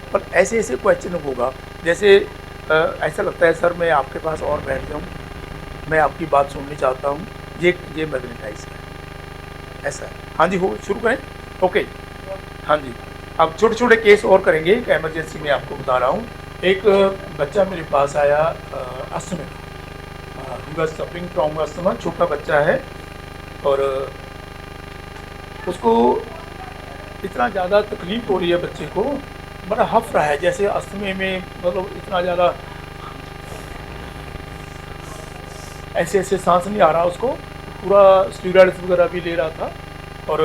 पर ऐसे ऐसे क्वेश्चन होगा जैसे ऐसा लगता है सर मैं आपके पास और बैठ जाऊँ, मैं आपकी बात सुननी चाहता हूँ, ये मैग्नेटाइज है, ऐसा है। हाँ जी, हो शुरू करें? ओके। हाँ जी, अब छोटे छोटे केस और करेंगे। एक इमरजेंसी में आपको बता रहा हूँ। एक बच्चा मेरे पास आया asthma, he was suffering from asthma, छोटा बच्चा है और उसको इतना ज़्यादा तकलीफ हो रही है बच्चे को, बड़ा हफ रहा है जैसे अस्थमे में, मतलब इतना ज़्यादा ऐसे ऐसे सांस नहीं आ रहा उसको, पूरा स्टीरॉइड्स वगैरह भी ले रहा था। और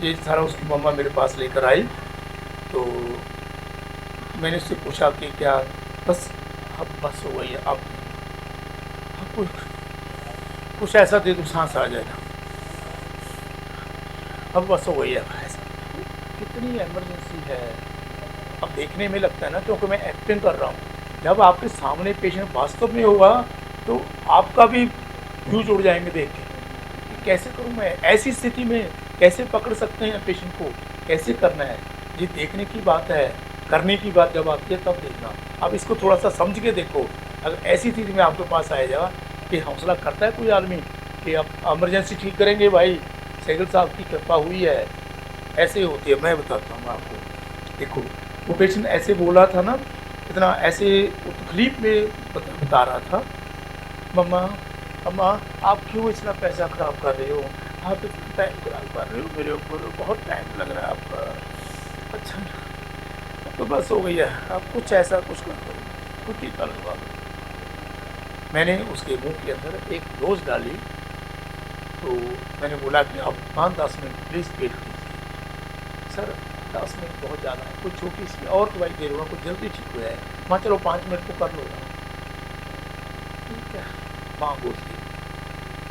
ये सारा उसकी मम्मा मेरे पास लेकर आई, तो मैंने उससे पूछा कि क्या बस, अब बस हो गई है, अब कुछ ऐसा दे दो सांस आ जाएगा, अब बस हो गई है। ऐसा कितनी इमरजेंसी है। अब देखने में लगता है ना, क्योंकि मैं एक्टिंग कर रहा हूँ, जब आपके सामने पेशेंट वास्तव में होगा तो आपका भी फ्यूज उड़ जाएंगे देख के कि कैसे करूँ मैं ऐसी स्थिति में, कैसे पकड़ सकते हैं पेशेंट को, कैसे करना है। ये देखने की बात है, करने की बात जब आती है तब देखना। अब इसको थोड़ा सा समझ के देखो। अगर ऐसी स्थिति में आपके पास आ जाएगा कि हौसला करता है कोई आदमी कि अब इमरजेंसी ठीक करेंगे भाई, सहगल साहब की कृपा हुई है, ऐसे होती है। मैं बताता हूँ आपको, देखो वो पेशेंट ऐसे बोला था ना, इतना ऐसे तकलीफ में बता रहा था, मम्मा अम्मा आप क्यों इतना पैसा ख़राब कर रहे हो, आप इतना टाइम ख़राब कर रहे हो मेरे ऊपर, बहुत टाइम लग रहा है आपका। अच्छा अब तो बस हो गई है, अब कुछ ऐसा कुछ कर दो, कुछ टीका लगवा दो। मैंने उसके मुंह के अंदर एक डोज डाली, तो मैंने बोला कि आप 5-10 मिनट प्लीज़ वेट कीजिए। सर 10 मिनट बहुत ज़्यादा है, कोई छोटी सी और दवाई दे दूँगा, कुछ जल्दी ठीक हो जाए। माँ चलो 5 मिनट को कर लो। ठीक है, माँ बोलती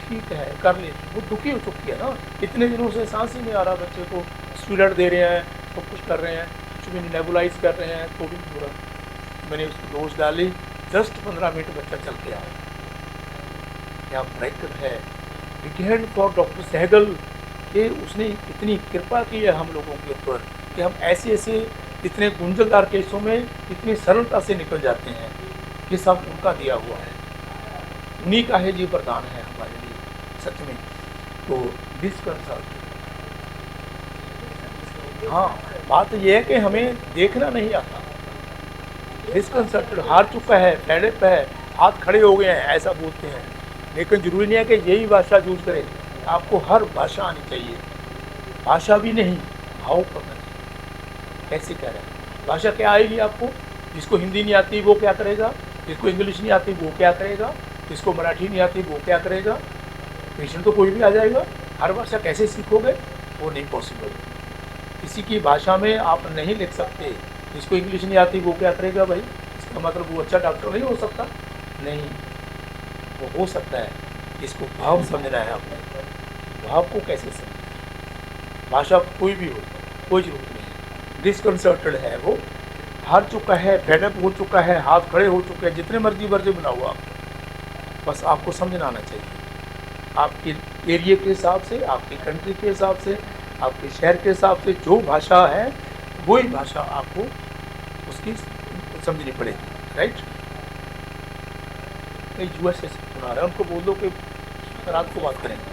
ठीक है कर लेती। वो दुखी हो चुकी है ना, इतने दिनों से सांस ही नहीं आ रहा बच्चे को, स्टीरॉइड दे रहे हैं, सब कुछ कर रहे हैं, कुछ भी नेबुलाइज कर रहे हैं, तो भी पूरा। मैंने उसको डोज डाली, जस्ट 15 मिनट बच्चा चल के आया। क्या ब्रेक है, विज्ञान फॉर डॉक्टर सहगल कि उसने इतनी कृपा की है हम लोगों के ऊपर कि हम ऐसे ऐसे इतने गुंजलदार केसों में इतनी सरलता से निकल जाते हैं। ये सब उनका दिया हुआ है, उन्हीं का है, जी वरदान है हमारे लिए सच में। तो डिस्कंसल्ट, हाँ बात यह है कि हमें देखना नहीं आता। डिस्कंसल्टेड, हार चुका है, फेडअप है, हाथ खड़े हो गए हैं, ऐसा बोलते हैं। लेकिन जरूरी नहीं है कि यही भाषा यूज करें, आपको हर भाषा आनी चाहिए। भाषा भी नहीं, भाव करना चाहिए। कैसे कह रहे हैं, भाषा क्या आएगी आपको? जिसको हिंदी नहीं आती वो क्या करेगा, जिसको इंग्लिश नहीं आती वो क्या करेगा, जिसको मराठी नहीं आती वो क्या करेगा। पेशेंट तो कोई भी आ जाएगा, हर भाषा कैसे सीखोगे, वो नहीं पॉसिबल। किसी की भाषा में आप नहीं लिख सकते। जिसको इंग्लिश नहीं आती वो क्या करेगा भाई, इसका मतलब वो अच्छा डॉक्टर नहीं हो सकता? नहीं, वो हो सकता है। इसको भाव समझना है आपने, भाव को कैसे समझना। भाषा कोई भी हो, कोई जरूरत नहीं है। डिस्कंसर्टेड है वो, हार चुका है, फेडअप हो चुका है, हाथ खड़े हो चुके हैं, जितने मर्जी वर्जे बनाओ आप, बस आपको समझना आना चाहिए। आपके एरिया के हिसाब से, आपकी कंट्री के हिसाब से, आपके शहर के हिसाब से जो भाषा है वही भाषा आपको उसकी समझनी पड़ेगी, राइट। यूएसए से बना रहे हैं, उनको बोल दो कि रात को बात करेंगे।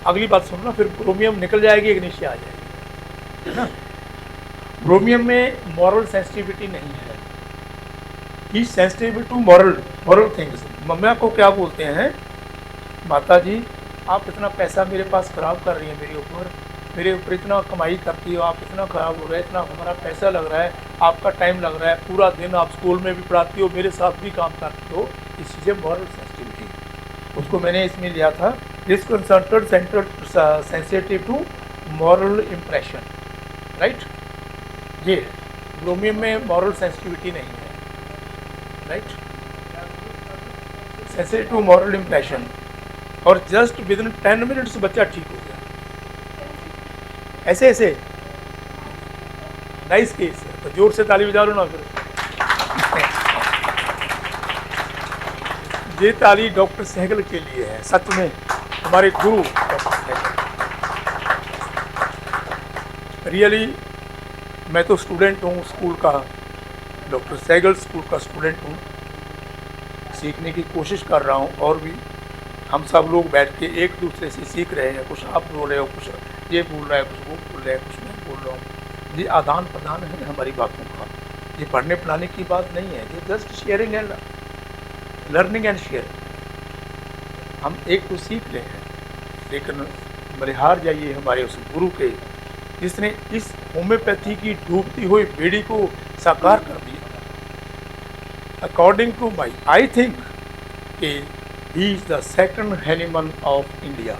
अगली बात सुनो ना, फिर ब्रोमियम निकल जाएगी, इग्निशिया आ जाएगी, है ना। ब्रोमियम में मॉरल सेंसिटिविटी नहीं है, ही सेंसिटिव टू मॉरल थिंग्स। मम्मा को क्या बोलते हैं, माता जी आप इतना पैसा मेरे पास खराब कर रही हैं, मेरे ऊपर इतना कमाई करती हो, आप इतना खराब हो रहा है, इतना हमारा पैसा लग रहा है, आपका टाइम लग रहा है, पूरा दिन आप स्कूल में भी पढ़ाती हो, मेरे साथ भी काम करती हो, इस चीज़ें मॉरल सेंसिटिविटी। उसको मैंने इसमें लिया था, disconcerted sensitive to moral impression, right. ये ब्रोमियम में मॉरल सेंसिटिविटी नहीं है, right. Sensitive to moral impression, और जस्ट विद इन 10 मिनट्स बच्चा ठीक हो गया। ऐसे ऐसे नाइस केस है, तो जोर से ताली बजा लो ना फिर। ये ताली डॉक्टर सहगल के लिए है, सच में हमारे गुरु डॉक्टर सहगल। रियली मैं तो स्टूडेंट हूँ स्कूल का, डॉक्टर सहगल स्कूल का स्टूडेंट हूँ, सीखने की कोशिश कर रहा हूँ। और भी हम सब लोग बैठ के एक दूसरे से सीख रहे हैं, कुछ आप बोल रहे हो, कुछ ये बोल रहा है, कुछ वो बोल रहे हैं, कुछ मैं बोल रहा हूँ। ये आदान प्रदान है हमारी बातों का, ये पढ़ने पढ़ाने की बात नहीं है, ये just sharing and learning and sharing. हम एक तो सीख रहे हैं, लेकिन बलिहार जाइए हमारे उस गुरु के जिसने इस होम्योपैथी की डूबती हुई बेड़ी को साकार कर दिया। According to my I think कि he is the second Hahnemann of India.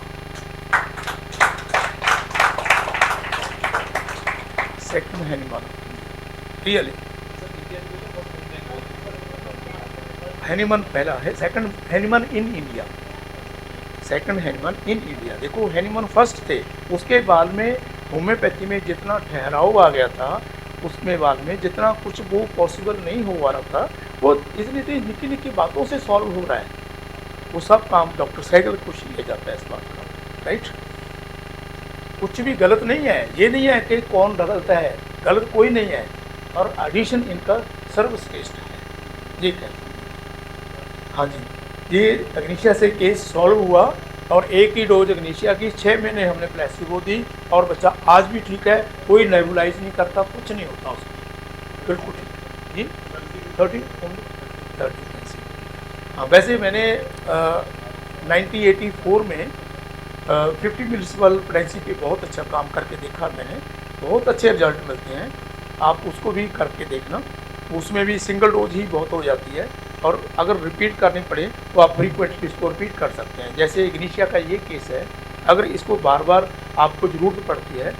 Second Hahnemann really, Hahnemann पहला है, second Hahnemann in India, second Hahnemann in India. देखो हैनीमन फर्स्ट थे, उसके बाद में होम्योपैथी में जितना ठहराव आ गया था, उसमें बाद में जितना कुछ वो पॉसिबल नहीं हो रहा था, वो इतनी निकी निकी बातों से सॉल्व हो रहा है। वो सब काम डॉक्टर सहगल को लिया जाता है इस बात का, राइट। कुछ भी गलत नहीं है, ये नहीं है कि कौन गलत है, गलत कोई नहीं है, और एडिशन इनका सर्वश्रेष्ठ है, ये कहते हैं। हाँ जी, ये अग्निशिया से केस सॉल्व हुआ, और एक ही डोज अग्निशिया की 6 महीने हमने प्लेसिबो दी, और बच्चा आज भी ठीक है, कोई नेबुलाइज नहीं करता, कुछ नहीं होता उसको, बिल्कुल ठीक जी। 30 हाँ, वैसे मैंने 1984 में 50 म्यूनिसिपल प्रेगनेंसी पे बहुत अच्छा काम करके देखा मैंने, बहुत अच्छे रिजल्ट मिलते हैं, आप उसको भी करके देखना। उसमें भी सिंगल डोज ही बहुत हो जाती है, और अगर रिपीट करनी पड़े तो आप फ्रीक्वेंटली इसको रिपीट कर सकते हैं। जैसे इग्निशिया का ये केस है, अगर इसको बार बार आपको ज़रूरत पड़ती है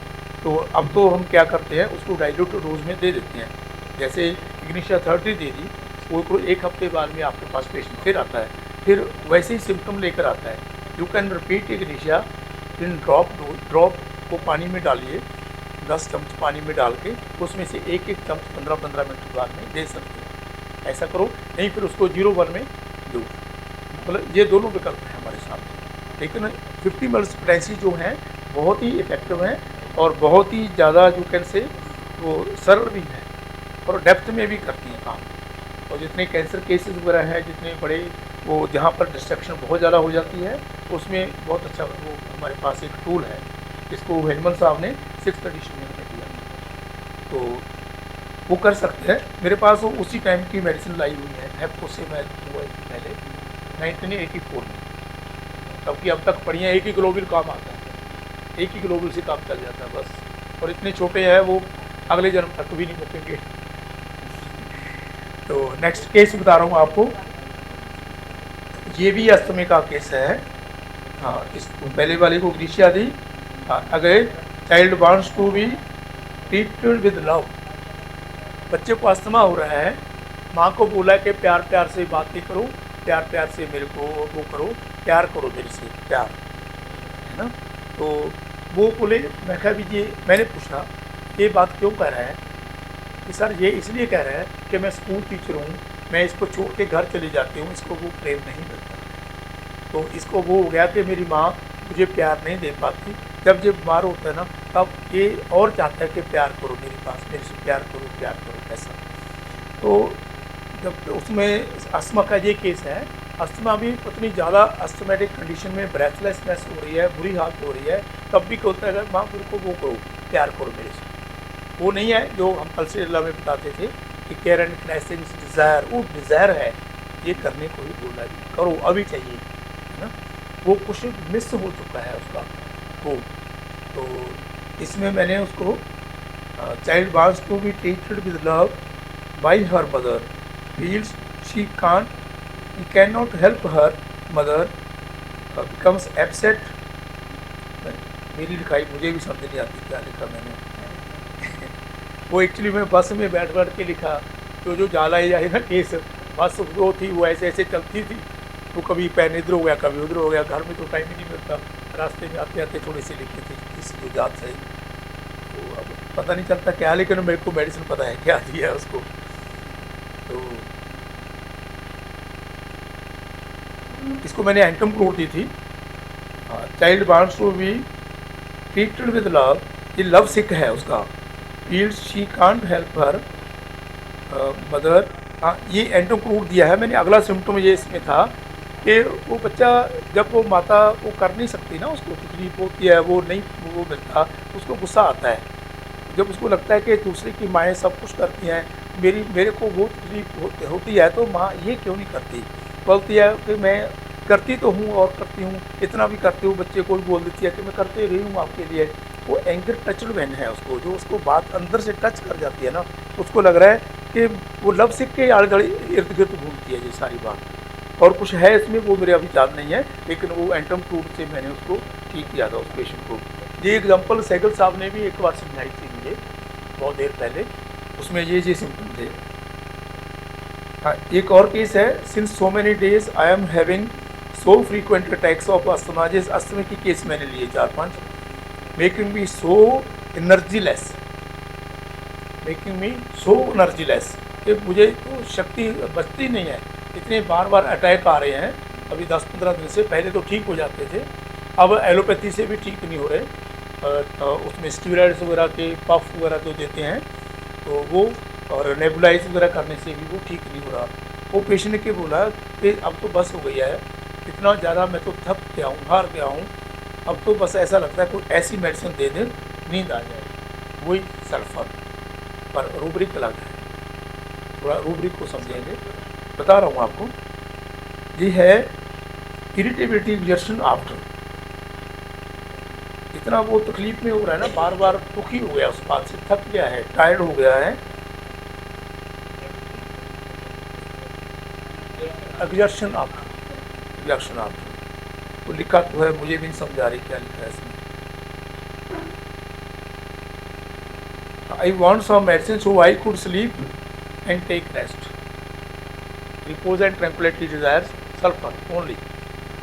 तो अब तो हम क्या करते हैं, उसको डाइल्यूटेड डोज में दे देते हैं। जैसे इग्निशिया 30 दे दी, वो एक हफ्ते बाद में आपके पास पेशेंट फिर आता है, फिर वैसे ही सिम्टम लेकर आता है। You can repeat Ignatia in drop को पानी में डालिए, 10 चम्मच पानी में डाल के उसमें से एक एक चम्मच 15-15 मिनट बाद में दे सकते हैं। ऐसा करो, नहीं फिर उसको 0-1 में दो, मतलब ये दोनों विकल्प हैं हमारे सामने। लेकिन 50 मल्स प्रेगनेंसी जो हैं बहुत ही इफेक्टिव हैं, और बहुत ही ज़्यादा जो कैन से वो सरल भी है, और डेप्थ में भी करती हैं काम। और जितने कैंसर केसेस वगैरह हैं, जितने बड़े वो जहाँ पर डिस्ट्रक्शन बहुत ज़्यादा हो जाती है, उसमें बहुत अच्छा वो हमारे पास एक टूल है, इसको हैनीमन साहब ने 6th एडिशन में हमें दिया, तो वो कर सकते हैं। मेरे पास वो उसी टाइम की मेडिसिन लाई हुई है, हेप्को से मैं हुआ पहले 1984 में, तब की अब तक पढ़ी है। एक ही ग्लोबल काम आता है, एक ही ग्लोबल से काम चल जाता है बस, और इतने छोटे हैं वो अगले जन्म तक भी नहीं मुकेंगे। तो नेक्स्ट केस बता रहा हूँ आपको, ये भी अस्थमे का केस है। हाँ, इस पहले वाले को ग्रीशिया दी। हाँ, अगर child wants to be treated with love, बच्चे को अस्थमा हो रहा है, माँ को बोला कि प्यार प्यार से बातें करो, प्यार प्यार से मेरे को वो करो, प्यार करो मेरे से, प्यार है ना। तो वो बोले, मैं कहा भी ये, मैंने पूछा ये बात क्यों कह रहा है, कि सर ये इसलिए कह रहा है कि मैं स्कूल टीचर हूँ, मैं इसको छोड़ के घर चली जाती हूँ, इसको वो प्रेम नहीं मिलता, तो इसको वो हो गया कि मेरी माँ मुझे प्यार नहीं दे पाती। जब ये बीमार होता है ना, तब ये और चाहता है कि प्यार करो मेरे पास, मेरे से प्यार करो ऐसा। तो जब उसमें अस्थमा का ये केस है, अस्थमा भी इतनी ज़्यादा अस्थमेटिक कंडीशन में ब्रेथलेसनेस हो रही है, बुरी हालत हो रही है, तब भी कहता है माँ मेरे को वो करो, प्यार करो मेरे से। वो नहीं है जो हम कल्चरल में बताते थे कि केयर एंड क्राइसिस डिज़ायर, वो डिज़ायर है, ये करने को ही बोला भी करो, अभी चाहिए, है ना। वो कुछ मिस हो चुका है उसका वो। तो इसमें मैंने उसको child wants to be treated with love by her mother, feels she can not help her mother, becomes upset. मेरी लिखाई मुझे भी समझ नहीं आती क्या लिखा मैंने। वो एक्चुअली मैं बस में बैठ के लिखा, तो जो जाला ही जाए ना केस, बस वो थी वो ऐसे ऐसे चलती थी, तो कभी पैन इधर हो गया कभी उधर हो गया, घर में तो टाइम ही नहीं मिलता, रास्ते में आते आते थोड़ी सी लिखी थी इस जो जात से, तो अब पता नहीं चलता क्या, लेकिन मेरे को मेडिसिन पता है क्या दिया है उसको। तो इसको मैंने एंटम क्लोर दी थी, child wants to be treated with love, ये लव सिक है उसका, feels she can't help her mother. हाँ, ये एंटोक्रूट दिया है मैंने। अगला सिम्टम ये इसमें था कि वो बच्चा जब वो माता वो कर नहीं सकती ना, उसको तकलीफ होती है, वो नहीं वो मिलता, उसको गुस्सा आता है। जब उसको लगता है कि दूसरे की माएँ सब कुछ करती हैं, मेरे को वो तकलीफ होती है, तो माँ ये क्यों नहीं करती। बोलती है कि मैं करती तो हूँ और करती हूँ, इतना भी करती हूँ, बच्चे को भी बोल देती है कि मैं करते रही हूँ आपके लिए। वो एंगर टचड मैन है, उसको जो उसको बात अंदर से टच कर जाती है ना, उसको लग रहा है कि वो लव सिक के आड़े गड़े इर्द गिर्द घूमती है ये सारी बात। और कुछ है इसमें, वो मेरे अभी याद नहीं है, लेकिन वो एंटोक्रूट से मैंने उसको ठीक किया था उस पेशेंट को। ये एग्जाम्पल सहगल साहब ने भी एक बार समझाई थी मुझे बहुत देर पहले, उसमें ये सिम्टम थे। हाँ, एक और केस है, since so many days I am having so frequent attacks of asthma. जिस अस्थमा की केस मैंने लिए 4-5, मेकिंग मी सो एनर्जीलेस, मेकिंग मी सो एनर्जीलेस, कि मुझे तो शक्ति बचती नहीं है, इतने बार बार अटैक आ रहे हैं। अभी 10-15 दिन से, पहले तो ठीक हो जाते थे, अब एलोपैथी से भी ठीक नहीं हो रहे। उसमें स्टीरॉइड्स वगैरह के पफ वगैरह जो देते हैं तो वो, और नेबुलाइज वगैरह करने से भी वो ठीक नहीं हो रहा। वो पेशेंट ने बोला कि अब तो बस हो गई है, इतना ज़्यादा मैं तो थक गया हूँ, हार गया हूँ, अब तो बस ऐसा लगता है कोई ऐसी मेडिसिन दे दे नींद आ जाए। वही सल्फर, पर रूब्रिक अलग है, थोड़ा रूब्रिक को समझेंगे, बता रहा हूँ आपको। ये है इरिटेबिलिटी रिएक्शन आफ्टर, इतना वो तकलीफ में हो रहा है ना, बार बार दुखी हो गया उस बात से, थक गया है, टायर्ड हो गया है। एग्जर्शन आफ्टर, रिएक्शन आफ्टर, तो लिखा तो है, मुझे भी नहीं समझ आ रही क्या लिखा है इसमें। I want some medicine so I could sleep and take rest, repose and tranquillity desires, sulphur only.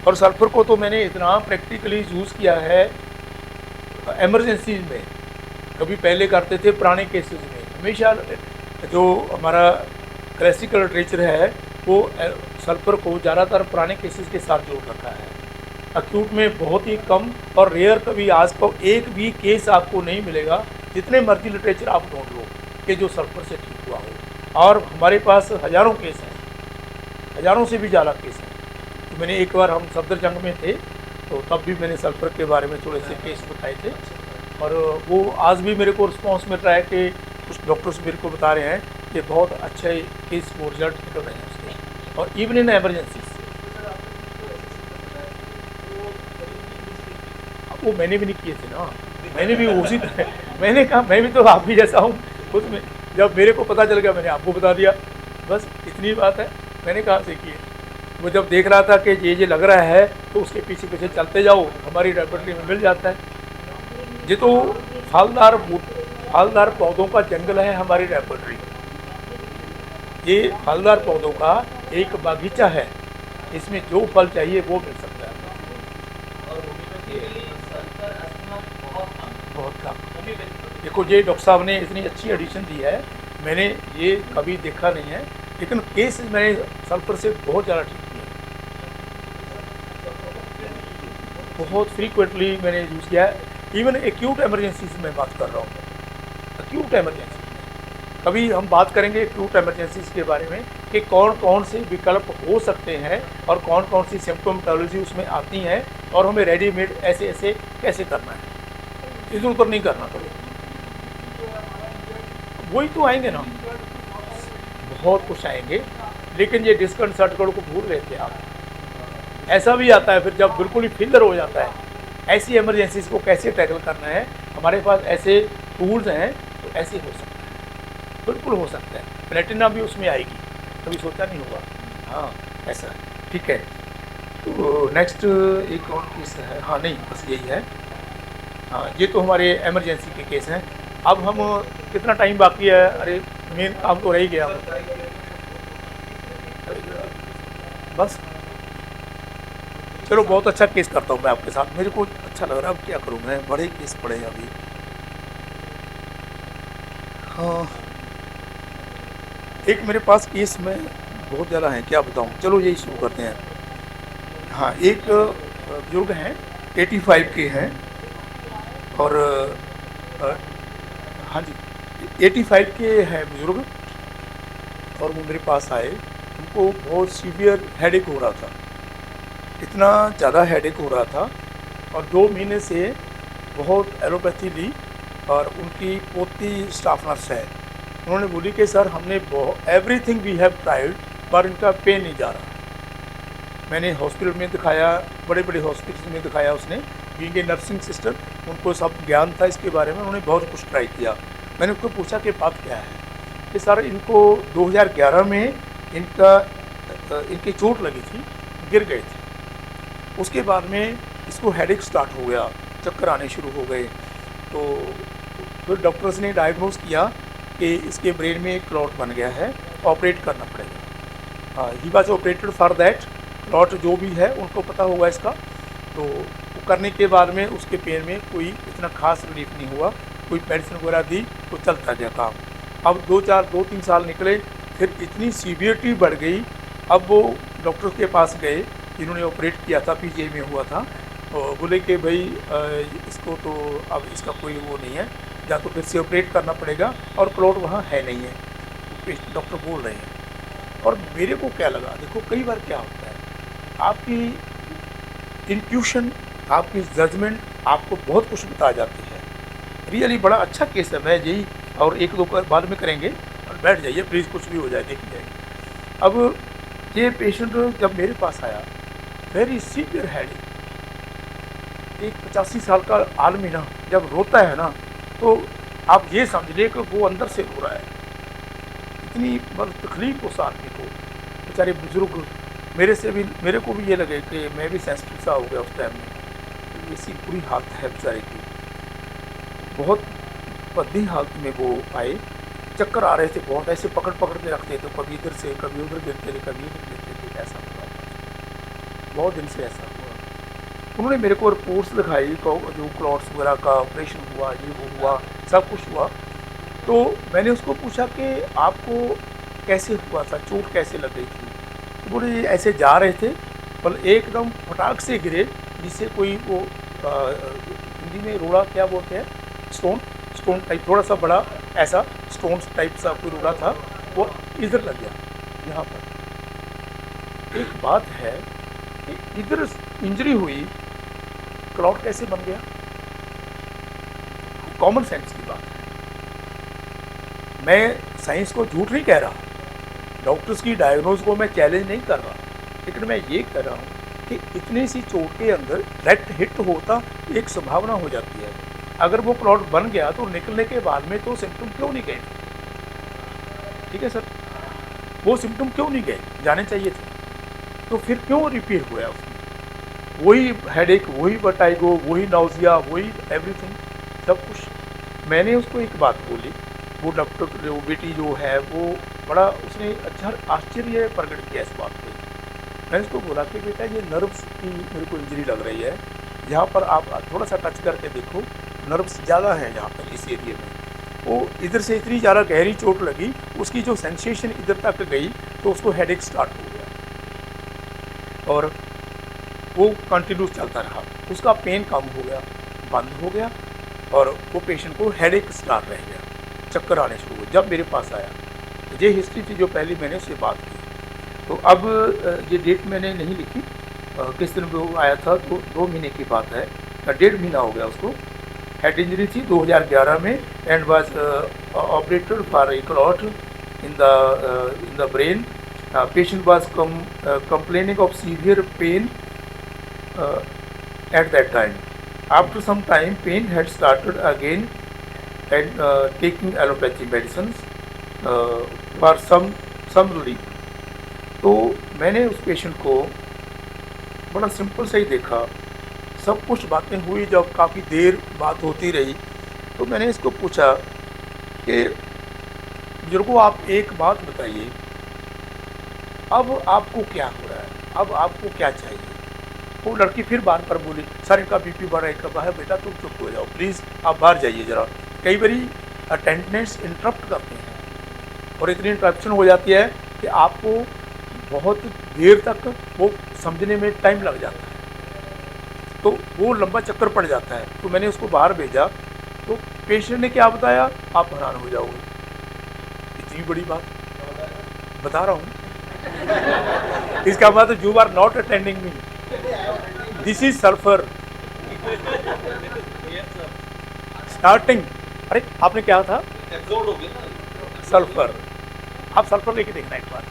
और सल्फर को तो मैंने इतना प्रैक्टिकली यूज़ किया है एमरजेंसी में, कभी पहले करते थे पुराने केसेस में, हमेशा जो हमारा क्लासिकल लिटरेचर है वो सल्फर को ज़्यादातर पुराने केसेस के साथ जोड़ रखा है। अक्यूट में बहुत ही कम और रेयर, कभी आज को एक भी केस आपको नहीं मिलेगा, जितने मर्जी लिटरेचर आप ढूंढ लो, कि जो सल्फर से ठीक हुआ हो। और हमारे पास हज़ारों केस हैं, हज़ारों से भी ज़्यादा केस हैं। तो मैंने एक बार, हम सफदरजंग में थे, तो तब भी मैंने सल्फर के बारे में थोड़े से केस बताए थे, और वो आज भी मेरे को रिस्पॉन्स मिल रहा है कि कुछ डॉक्टर्स मेरे को बता रहे हैं कि बहुत अच्छे केस वो रिजल्ट निकल रहे हैं उसके, और इवन इन एमरजेंसी। वो मैंने भी नहीं किए थे ना, मैंने भी उसी मैंने कहा मैं भी तो आप भी जैसा हूँ खुद में, जब मेरे को पता चल गया मैंने आपको बता दिया, बस इतनी बात है। मैंने कहाँ से किए, वो जब देख रहा था कि ये लग रहा है, तो उसके पीछे पीछे चलते जाओ, हमारी लेबोरेटरी में मिल जाता है। ये तो फलदार पौधों का जंगल है हमारी लेबोरेटरी, ये फलदार पौधों का एक बागीचा है, इसमें जो फल चाहिए वो मिल सकता है। बहुत कम। देखो, ये डॉक्टर साहब ने इतनी अच्छी एडिशन दी है, मैंने ये कभी देखा नहीं है, लेकिन केस मैंने सल्फर से बहुत ज़्यादा ठीक किया, बहुत फ्रीक्वेंटली मैंने यूज़ किया है। इवन एक्यूट एमरजेंसी से मैं बात कर रहा हूँ, एक्यूट एमरजेंसी। कभी हम बात करेंगे एक्यूट एमरजेंसीज के बारे में कि कौन कौन से विकल्प हो सकते हैं और कौन कौन सी सिम्टोमेटोलॉजी उसमें आती हैं, और हमें रेडीमेड ऐसे ऐसे कैसे करना है, इधर उधर नहीं करना कभी। वही तो आएंगे ना, बहुत कुछ आएंगे, लेकिन ये डिस्कंसर्ट को भूल रहे थे आप। ऐसा भी आता है फिर जब बिल्कुल ही फेलियर हो जाता है, ऐसी इमरजेंसीज को कैसे टैकल करना है, हमारे पास ऐसे टूल्स हैं, तो ऐसे हो सकता है, बिल्कुल हो सकता है। प्लेटिना भी उसमें आएगी, कभी सोचा नहीं होगा। हाँ, ऐसा है, ठीक है। तो नेक्स्ट एक और केस है, हाँ नहीं बस यही है। हाँ, ये तो हमारे एमरजेंसी के केस हैं। अब हम, कितना टाइम बाकी है, अरे मेन काम तो रह ही गया बस। चलो, बहुत अच्छा केस करता हूँ मैं आपके साथ, मेरे को अच्छा लग रहा है। अब क्या करूँ मैं, बड़े केस पड़े हैं अभी। हाँ, एक मेरे पास केस में बहुत ज़्यादा है, क्या बताऊँ, चलो यही शुरू करते हैं। हाँ, एक बुजुर्ग हैं, 85 के हैं, और अ, हाँ जी, 85 के हैं बुज़ुर्ग और वो मेरे पास आए। उनको बहुत सीवियर हेडेक हो रहा था। इतना ज़्यादा हेडेक हो रहा था और 2 महीने से बहुत एलोपैथी ली और उनकी पोती स्टाफ नर्स है। उन्होंने बोली कि सर हमने एवरीथिंग वी हैव ट्राइड पर इनका पेन नहीं जा रहा। मैंने हॉस्पिटल में दिखाया, बड़े-बड़े हॉस्पिटल्स में दिखाया उसने, बीइंग ए नर्सिंग सिस्टर उनको सब ज्ञान था इसके बारे में, उन्होंने बहुत कुछ ट्राई किया। मैंने उसको पूछा कि बात क्या है? कि सर इनको 2011 में इनकी चोट लगी थी, गिर गए थे। उसके बाद में इसको हेडेक स्टार्ट हो गया, चक्कर आने शुरू हो गए। तो फिर डॉक्टर्स ने डायग्नोज़ किया कि इसके ब्रेन में एक क्लॉट बन गया है, ऑपरेट करना पड़ेगा। He was operated for that. Clot जो भी है उनको पता होगा इसका। तो वो करने के बाद में उसके पेन में कोई इतना ख़ास रिलीफ नहीं हुआ, कोई मेडिसिन वगैरह दी तो चलता गया काम। अब 2-3 साल निकले, फिर इतनी सीवियरिटी बढ़ गई। अब वो डॉक्टर के पास गए जिन्होंने ऑपरेट किया था, पीजीआई में हुआ था। बोले कि भाई इसको तो अब इसका कोई वो नहीं है, या तो फिर से ऑपरेट करना पड़ेगा और क्लॉट वहाँ है नहीं है, डॉक्टर बोल रहे हैं। और मेरे को क्या लगा, देखो कई बार क्या होता है, आपकी इंट्यूशन, आपकी जजमेंट आपको बहुत कुछ बता जाती है। रियली बड़ा अच्छा केस है, मैं यही और 1-2 बाद में करेंगे और बैठ जाइए प्लीज़, कुछ भी हो जाए देखी जाएगी। अब ये पेशेंट जब मेरे पास आया, वेरी सीवियर हेडेक, एक 85 साल का आदमी ना जब रोता है ना, तो आप ये समझ लें कि वो अंदर से रो रहा है। इतनी मतलब तकलीफ उस आदमी को, बेचारे बुजुर्ग। मेरे को भी ये लगे कि मैं भी सेंसिटिव सा हो गया उस टाइम में। ऐसी बुरी हालत है बेचारे की, बहुत बदी हालत में वो आए। चक्कर आ रहे थे बहुत, ऐसे पकड़ पकड़ के रखते थे, कभी इधर से कभी उधर गिरते थे, कभी उधर गिरते थे, ऐसा हुआ। बहुत दिन से ऐसा हुआ। उन्होंने मेरे को रिपोर्ट्स दिखाई, जो क्लॉट्स वगैरह का ऑपरेशन हुआ, ये वो हुआ, सब कुछ हुआ। तो मैंने उसको पूछा कि आपको कैसे हुआ था, चोट कैसे लग गई थी? तो बोले ये ऐसे जा रहे थे, पर एकदम फटाक से गिरे, जिससे कोई वो हिंदी में रोड़ा क्या बोलते हैं, स्टोन स्टोन टाइप, थोड़ा सा बड़ा ऐसा स्टोन टाइप सा कोई रोड़ा था, वो इधर लग गया यहाँ पर। एक बात है कि इधर इंजरी हुई, क्लॉट कैसे बन गया? कॉमन सेंस की बात है। मैं साइंस को झूठ नहीं कह रहा, डॉक्टर्स की डायग्नोज को मैं चैलेंज नहीं कर रहा, लेकिन मैं ये कह रहा हूँ कि इतनी सी चोट के अंदर डायरेक्ट हिट होता एक संभावना हो जाती है। अगर वो क्लॉट बन गया तो निकलने के बाद में तो सिम्टम क्यों नहीं गए? ठीक है सर, वो सिम्टम क्यों नहीं गए? जाने चाहिए थे। तो फिर क्यों रिपीट हुआ उसमें? वही हेडेक, वही वर्टाइगो, वही नाउजिया, वही एवरीथिंग, सब कुछ। मैंने उसको एक बात बोली, वो डॉक्टर जो बेटी जो है वो बड़ा उसने अच्छा आश्चर्य प्रकट किया इस बात पे। मैंने उसको बोला कि बेटा ये नर्व्स की मेरे को इंजरी लग रही है, यहाँ पर आप थोड़ा सा टच करके देखो, नर्व्स ज़्यादा है यहाँ पर इस एरिया में। वो इधर से इतनी ज़्यादा गहरी चोट लगी, उसकी जो सेंसेशन इधर तक गई तो उसको हेडेक स्टार्ट हो गया और वो कंटिन्यूस चलता रहा। उसका पेन कम हो गया, बंद हो गया और वो पेशेंट को हेडेक स्टार्ट रह गया, चक्कर आने शुरू हुए। जब मेरे पास आया, ये हिस्ट्री थी जो पहले मैंने उससे बात की। तो अब ये डेट मैंने नहीं लिखी, किस दिन वो आया था, तो 2 महीने की बात है, 1.5 महीना हो गया उसको। हेड इंजरी थी 2011 में and was operated for a clot in the brain. Patient was complaining of severe pain at that time. After some time, pain had started again and taking allopathy medicines for some relief. तो मैंने उस patient को बड़ा simple से ही देखा, सब कुछ बातें हुई। जब काफ़ी देर बात होती रही तो मैंने इसको पूछा कि बुजुर्गों आप एक बात बताइए, अब आपको क्या हो रहा है, अब आपको क्या चाहिए? वो लड़की फिर बार पर बोली, सर इनका बीपी बढ़ रहा है, इनका है। बेटा तुम चुप हो जाओ प्लीज़, आप बाहर जाइए ज़रा। कई बारी अटेंडेंट्स इंटरप्ट करते हैं और इतनी इंटरप्शन हो जाती है कि आपको बहुत देर तक वो समझने में टाइम लग जाता है, तो वो लंबा चक्कर पड़ जाता है। तो मैंने उसको बाहर भेजा, तो पेशेंट ने क्या बताया, आप हैरान हो जाओगे। इतनी बड़ी बात बता रहा हूँ। इसका मतलब you are not attending me, this is sulphur starting. अरे आपने क्या था, सल्फर। आप सल्फर लेके देखना एक बार।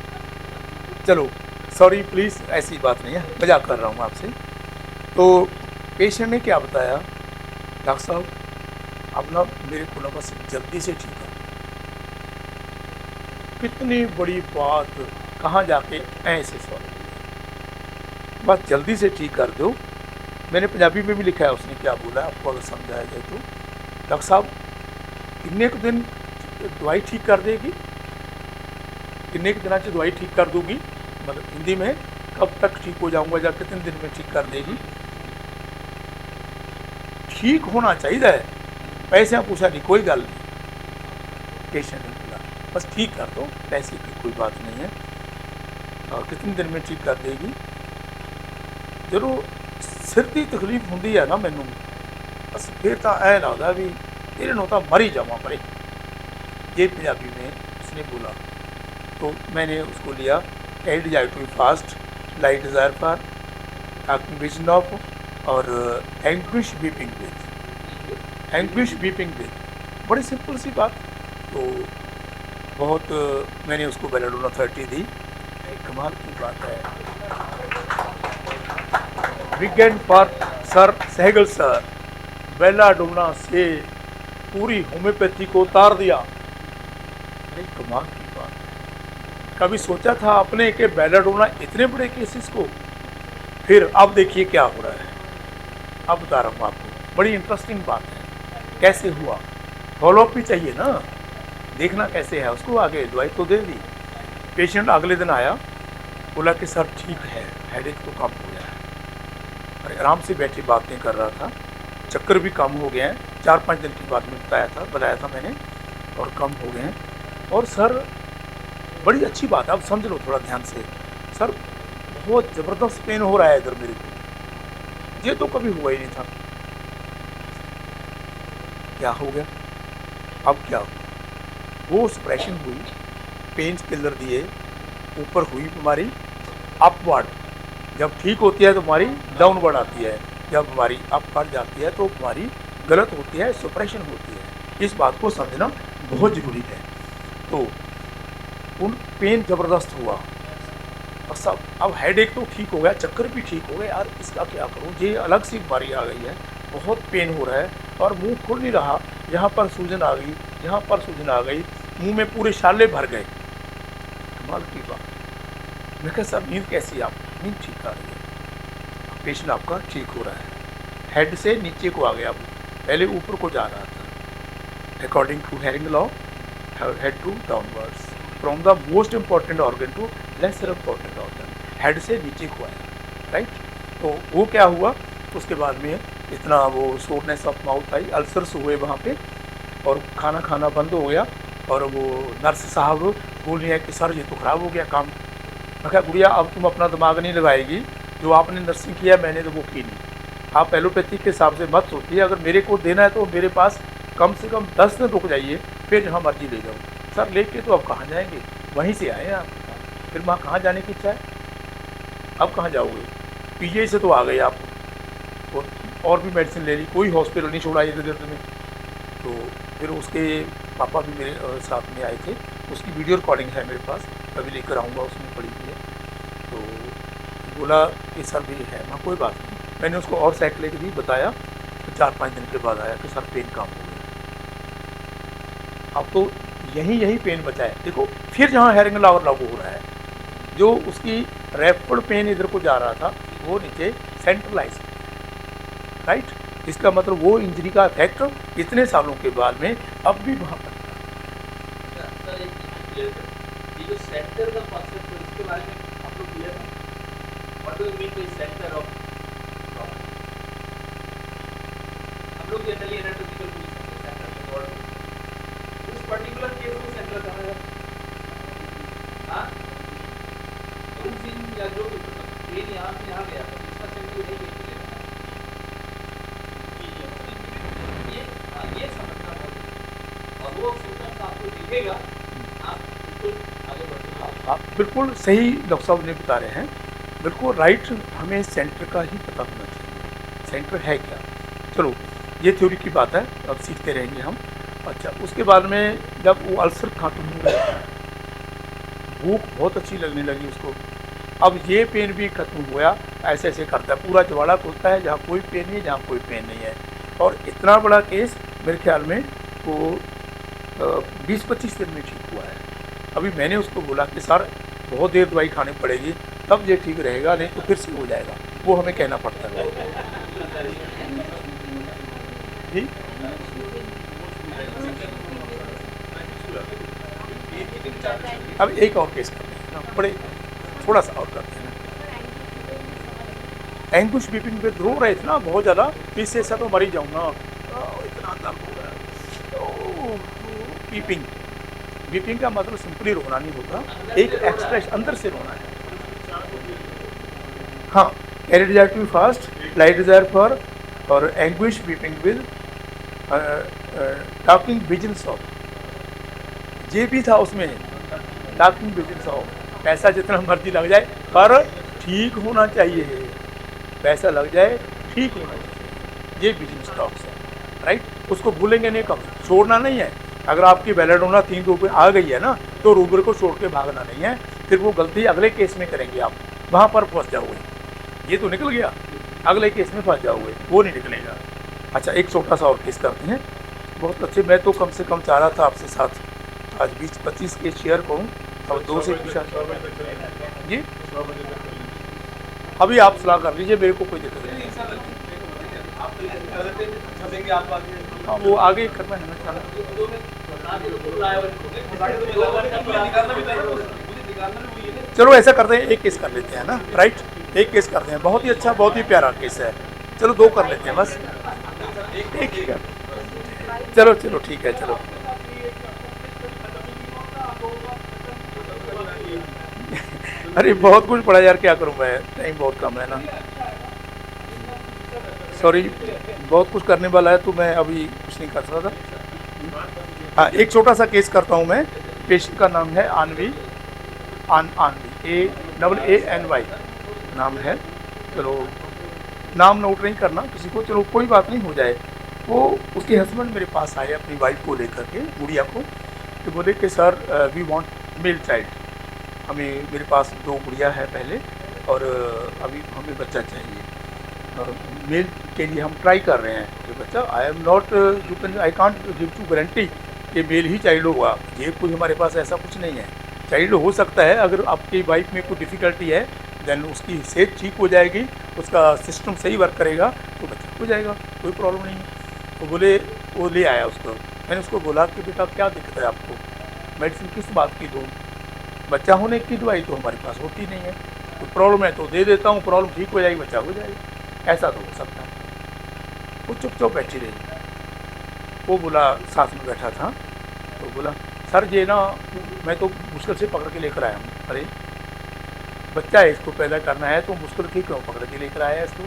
चलो सॉरी प्लीज़, ऐसी बात नहीं है, मजाक कर रहा हूँ आपसे। तो पेशेंट ने क्या बताया, डॉक्टर साहब अब ना मेरे को ना बस जल्दी से ठीक कर। कितनी बड़ी बात, कहाँ जाके ऐसे सॉल्व, बस जल्दी से ठीक कर दो। मैंने पंजाबी में भी लिखा है उसने क्या बोला, आपको अगर समझाया जाए तो, डॉक्टर साहब कितने कुछ दिन दवाई ठीक कर देगी, कितने के दिनों से दवाई ठीक कर दूंगी, मतलब हिंदी में कब तक ठीक हो जाऊंगा या कितने दिन में ठीक कर देगी। ठीक होना चाहिए, पैसे पूछा नहीं, कोई गल नहीं। पेशेंट ने बोला बस ठीक कर दो, पैसे की कोई बात नहीं है, और कितने दिन में ठीक कर देगी। जो सिर की तकलीफ होंगी है ना मैनू, बस फिर तो ऐ लगता भी तेरे नो तो मर ही जावा परे। ये पंजाबी में उसने बोला। तो मैंने उसको लिया, एल desire to fast, light desire for vision of, और anguish weeping with, anguish weeping with, बड़ी सिंपल सी बात। तो बहुत मैंने उसको बेलाडोना 30 दी, कमाल की बात है। Weekend for sir Sehgal sir, belladonna से पूरी होम्योपैथी को उतार दिया। अरे कमाल की बात है। कभी सोचा था आपने कि बेलाडोना इतने बड़े केसेस को, फिर अब देखिए क्या हो रहा है। अब बता रहा हूँ आपको, बड़ी इंटरेस्टिंग बात है। कैसे हुआ, फॉलोअप भी चाहिए ना, देखना कैसे है उसको। आगे दवाई तो दे दी। पेशेंट अगले दिन आया, बोला कि सर ठीक है, हेडेक तो कम हो गया है। अरे आराम से बैठे बातें कर रहा था, चक्कर भी कम हो गए हैं, 4-5 दिन की बात में बताया था मैंने, और कम हो गए हैं। और सर बड़ी अच्छी बात है, आप समझ लो थोड़ा ध्यान से, सर बहुत ज़बरदस्त पेन हो रहा है इधर मेरे को, ये तो कभी हुआ ही नहीं था। क्या हो गया, अब क्या हुआ, वो सप्रेशन हुई, पेन किलर दिए, ऊपर हुई बीमारी अपवर्ड, जब ठीक होती है तो बीमारी डाउनवर्ड आती है, जब बीमारी अपवर्ड जाती है तो बीमारी गलत होती है, सप्रेशन होती है। इस बात को समझना बहुत ज़रूरी है। तो उन पेन ज़बरदस्त हुआ, और सब अब हेडेक तो ठीक हो गया, चक्कर भी ठीक हो गए, यार इसका क्या करूँ, ये अलग सी बीमारी आ गई है, बहुत पेन हो रहा है, और मुंह खुल नहीं रहा, यहाँ पर सूजन आ गई, यहाँ पर सूजन आ गई, मुंह में पूरे छाले भर गए। कमाल की बात। मैं कहा सर नींद कैसी, आप नींद ठीक आ रही है, पेशेंट आपका ठीक हो रहा है, हेड से नीचे को आ गया, पहले ऊपर को जा रहा था। According to Hering law, head to downwards, from the most important organ to lesser important organ, head से नीचे को आया, राइट। तो वो क्या हुआ, उसके बाद में इतना वो soreness of mouth I, ulcers हुए वहाँ पे, और खाना खाना बंद हो गया। और वो नर्स साहब बोल रही है कि सर ये तो ख़राब हो गया काम। मैं कहा गुड़िया अब तुम अपना दिमाग नहीं लगाएगी, जो आपने नर्सिंग किया मैंने तो वो की नहीं। आप एलोपैथी के हिसाब से मत सोचिए, अगर मेरे को देना है तो मेरे पास कम से कम 10 दिन रुक जाइए, फिर जहाँ मर्जी ले जाओ। सर लेके तो अब कहाँ जाएंगे, वहीं से आए हैं आप, फिर वहाँ कहाँ जाने की इच्छा है, अब कहाँ जाओगे। पीजीआई से तो आ गए आप, और भी मेडिसिन ले ली, कोई हॉस्पिटल नहीं छोड़ा इधर गिर्द में। तो फिर उसके पापा भी मेरे साथ में आए थे, उसकी वीडियो रिकॉर्डिंग है मेरे पास, कभी लेकर आऊँगा, उसमें पड़ी हुई है। तो बोला कि सर भी है, मैं कोई बात नहीं, मैंने उसको और साइकिल लेकर भी बताया, तो 4-5 दिन के बाद आया कि सर पेन कम हो गया। अब तो यही पेन बचा है, देखो फिर जहाँ हेरिंग लॉ लागू हो रहा है, जो उसकी रैपिड पेन इधर को जा रहा था वो नीचे सेंट्रलाइज, राइट। इसका मतलब वो इंजरी का इफेक्ट इतने सालों के बाद में अब भी वहाँ पर। सर एक क्लियर कर, ये जो सेंटर का कॉन्सेप्ट है उसके बारे में आप लोग क्लियर हैं, what do you mean by centre of problem. हम लोग जनरली एनाटॉमिकल पोजीशन के सेंटर में वर्ड, उस पर्टिकुलर केस में सेंटर कहाँ है, हाँ या जो भी, मतलब पेन यहाँ से यहाँ गया था, इसका सेंटर नहीं ये समझना बहुत वो सिम्टम्स आपको दिखेगा, आप बिल्कुल आगे बढ़ आप बिल्कुल सही डॉक्टर साहब ने बता रहे हैं, बिल्कुल राइट। हमें सेंटर का ही पता होना चाहिए, सेंटर है क्या। चलो ये थ्योरी की बात है, अब सीखते रहेंगे हम। अच्छा, उसके बाद में जब वो अल्सर खत्म हो गया, भूख बहुत अच्छी लगने लगी उसको, अब ये पेन भी खत्म हुआ, ऐसे ऐसे करता है, पूरा जवाड़ा खुलता है, जहाँ कोई पेन नहीं है, जहाँ कोई पेन नहीं है। और इतना बड़ा केस मेरे ख्याल में वो 20-25 दिन में ठीक हुआ है। अभी मैंने उसको बोला कि सर बहुत देर दवाई खानी पड़ेगी, तब ये ठीक रहेगा, नहीं तो फिर से हो जाएगा। वो हमें कहना पड़ता है जी। अब एक और केस करते हैं ना, बड़े थोड़ा सा और करते हैं ना। एंगुश बीपिंग पे रो रहे थे ना बहुत ज़्यादा, इससे ऐसा तो मर ही जाऊँ ना, इतना दर्द हो रहा है। बीपिंग, बीपिंग का मतलब सिंपली रोना नहीं होता, एक एक्सप्रेस अंदर से रोना है। हाँ, carry desire to fast, light desire for, और anguish weeping with talking visions of, ये भी था उसमें, टॉकिंग विजन्स ऑफ। पैसा जितना मर्जी लग जाए पर ठीक होना चाहिए, पैसा लग जाए ठीक होना चाहिए, ये बिजनेस टॉक्स है, राइट। उसको भूलेंगे नहीं, कब छोड़ना नहीं है। अगर आपकी बेलाडोना 3 रुपये आ गई है ना, तो रूबर को छोड़ के भागना नहीं है, फिर वो गलती अगले केस में करेंगे आप, वहाँ पर फंस जाओगे। ये तो निकल गया, अगले केस में फंस जाओगे, वो नहीं निकलेगा। अच्छा, एक छोटा सा और केस करते हैं, बहुत अच्छे। मैं तो कम से कम चाह रहा था आपसे साथ आज 20-25 केस शेयर करूँ, अब 2 से पूछा जी। अभी आप सलाह कर लीजिए, मेरे को कोई दिक्कत नहीं। हाँ, वो आगे करना है ना, चलो ऐसा करते हैं, एक केस कर लेते हैं ना, राइट। एक केस करते हैं, बहुत ही अच्छा, बहुत ही प्यारा केस है। चलो 2 कर लेते हैं बस, एक ही कर, चलो चलो ठीक है, चलो। अरे बहुत कुछ पड़ा यार, क्या करूँ मैं, टाइम बहुत कम है ना, सॉरी, बहुत कुछ करने वाला है तो मैं अभी कुछ नहीं कर सकता था। हाँ, एक छोटा सा केस करता हूँ मैं। पेशेंट का नाम है आनवी, आनवी, AANY नाम है। चलो नाम नोट नहीं करना किसी को, चलो कोई बात नहीं, हो जाए। वो उसके हस्बैंड मेरे पास आए अपनी वाइफ को लेकर के, गुड़िया को, तो बोले कि sir we want male child, हमें, मेरे पास 2 गुड़िया है पहले, और अभी हमें बच्चा चाहिए, और मेल के लिए हम ट्राई कर रहे हैं कि बच्चा, I am not, you can, I can't give to guarantee कि मेल ही चाइल्ड होगा, ये कोई हमारे पास ऐसा कुछ नहीं है। चाइल्ड हो सकता है, अगर आपकी वाइफ में कोई डिफ़िकल्टी है, देन उसकी सेहत ठीक हो जाएगी, उसका सिस्टम सही वर्क करेगा, तो बच्चा हो जाएगा, कोई प्रॉब्लम नहीं है। तो बोले, वो ले आया उसको। मैंने उसको बोला कि बेटा क्या दिक्कत है आपको, मेडिसिन किस बात की दूँ, बच्चा होने की दवाई तो हमारे पास होती नहीं है, कोई प्रॉब्लम है तो दे देता हूँ, प्रॉब्लम ठीक हो जाएगी, बच्चा हो जाएगा, ऐसा तो हो सकता है। वो चुपचाप बैठी रही। वो बोला, साथ में बैठा था, तो बोला सर ये ना, मैं तो मुश्किल से पकड़ के लेकर आया हूँ। अरे बच्चा है, इसको पैदा करना है, तो मुश्किल से क्यों पकड़ के लेकर आया है इसको।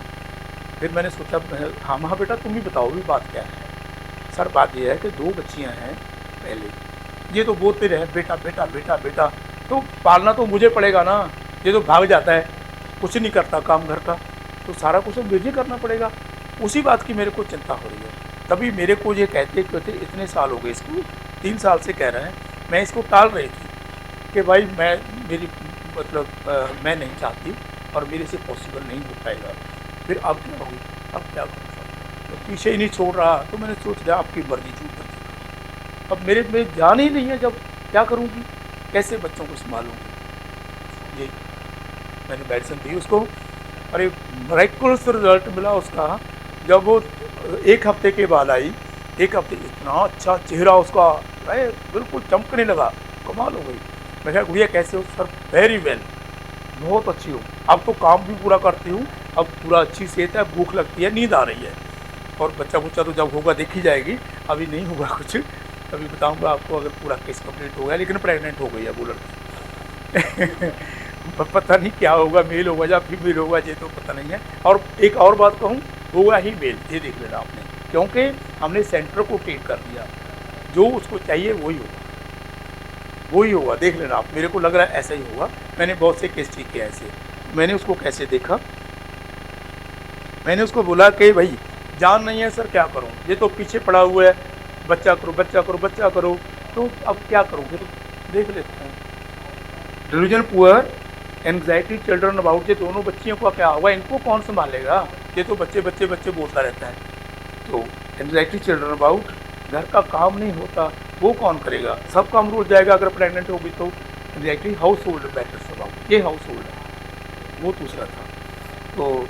फिर मैंने सोचा, हाँ बेटा तुम ही बताओ भी बात क्या है। सर बात ये है कि 2 बच्चियाँ हैं पहले, ये तो बोलते रहे बेटा बेटा बेटा बेटा, तो पालना तो मुझे पड़ेगा ना, ये तो भाग जाता है, कुछ नहीं करता काम घर का, तो सारा कुछ मुझे करना पड़ेगा। उसी बात की मेरे को चिंता हो रही है। तभी मेरे को ये कहते कहते इतने साल हो गए इसको, 3 साल से कह रहे हैं, मैं इसको टाल रही थी कि भाई मैं, मेरी मतलब मैं नहीं चाहती और मेरे से पॉसिबल नहीं हो पाएगा। फिर अब क्या होगी, अब क्या करूँ, तो पीछे ही नहीं छोड़ रहा, तो मैंने सोच लिया आपकी मर्जी जो करती, अब मेरे में जान ही नहीं है, जब क्या करूँगी, कैसे बच्चों को संभालूँगी। ये मैंने मेडिसिन दी उसको, अरे मिरेकल्स रिजल्ट मिला उसका। जब वो 1 हफ्ते के बाद आई, 1 हफ्ते इतना अच्छा चेहरा उसका, अरे बिल्कुल चमकने लगा, कमाल हो गई। मैं कहा गुड़िया कैसे हो। सर वेरी वेल, बहुत अच्छी हो, अब तो काम भी पूरा करती हूँ, अब पूरा अच्छी सेहत है, भूख लगती है, नींद आ रही है, और बच्चा बुच्चा तो जब होगा देखी जाएगी, अभी नहीं होगा कुछ, अभी बताऊँगा आपको अगर पूरा केस कंप्लीट हो गया। लेकिन प्रेग्नेंट हो गई है वो लड़की। पता नहीं क्या होगा, मेल होगा या फीमेल होगा, ये तो पता नहीं है। और एक और बात कहूँ, होगा ही मेल, ये देख लेना आपने, क्योंकि हमने सेंटर को ट्रीट कर दिया, जो उसको चाहिए वही होगा, वही होगा। देख लेना आप, मेरे को लग रहा है ऐसा ही होगा। मैंने बहुत से केस ठीक किए ऐसे। मैंने उसको कैसे देखा, मैंने उसको बोला कि भाई जान नहीं है सर, क्या करूं, ये तो पीछे पड़ा हुआ है, बच्चा करो बच्चा करो बच्चा करो, तो अब क्या करूं, फिर देख लेते हैं। Delusion poor, anxiety children about, ये दोनों बच्चियों का क्या होगा, इनको कौन संभालेगा, ये तो बच्चे बच्चे बच्चे बोलता रहता है। तो एंग्जाइटी चिल्ड्रन अबाउट, घर का काम नहीं होता, वो कौन करेगा, सब काम रुक जाएगा अगर प्रेग्नेंट होगी तो। Anxiety house hold matters about, ये हाउस होल्ड है, वो दूसरा था। तो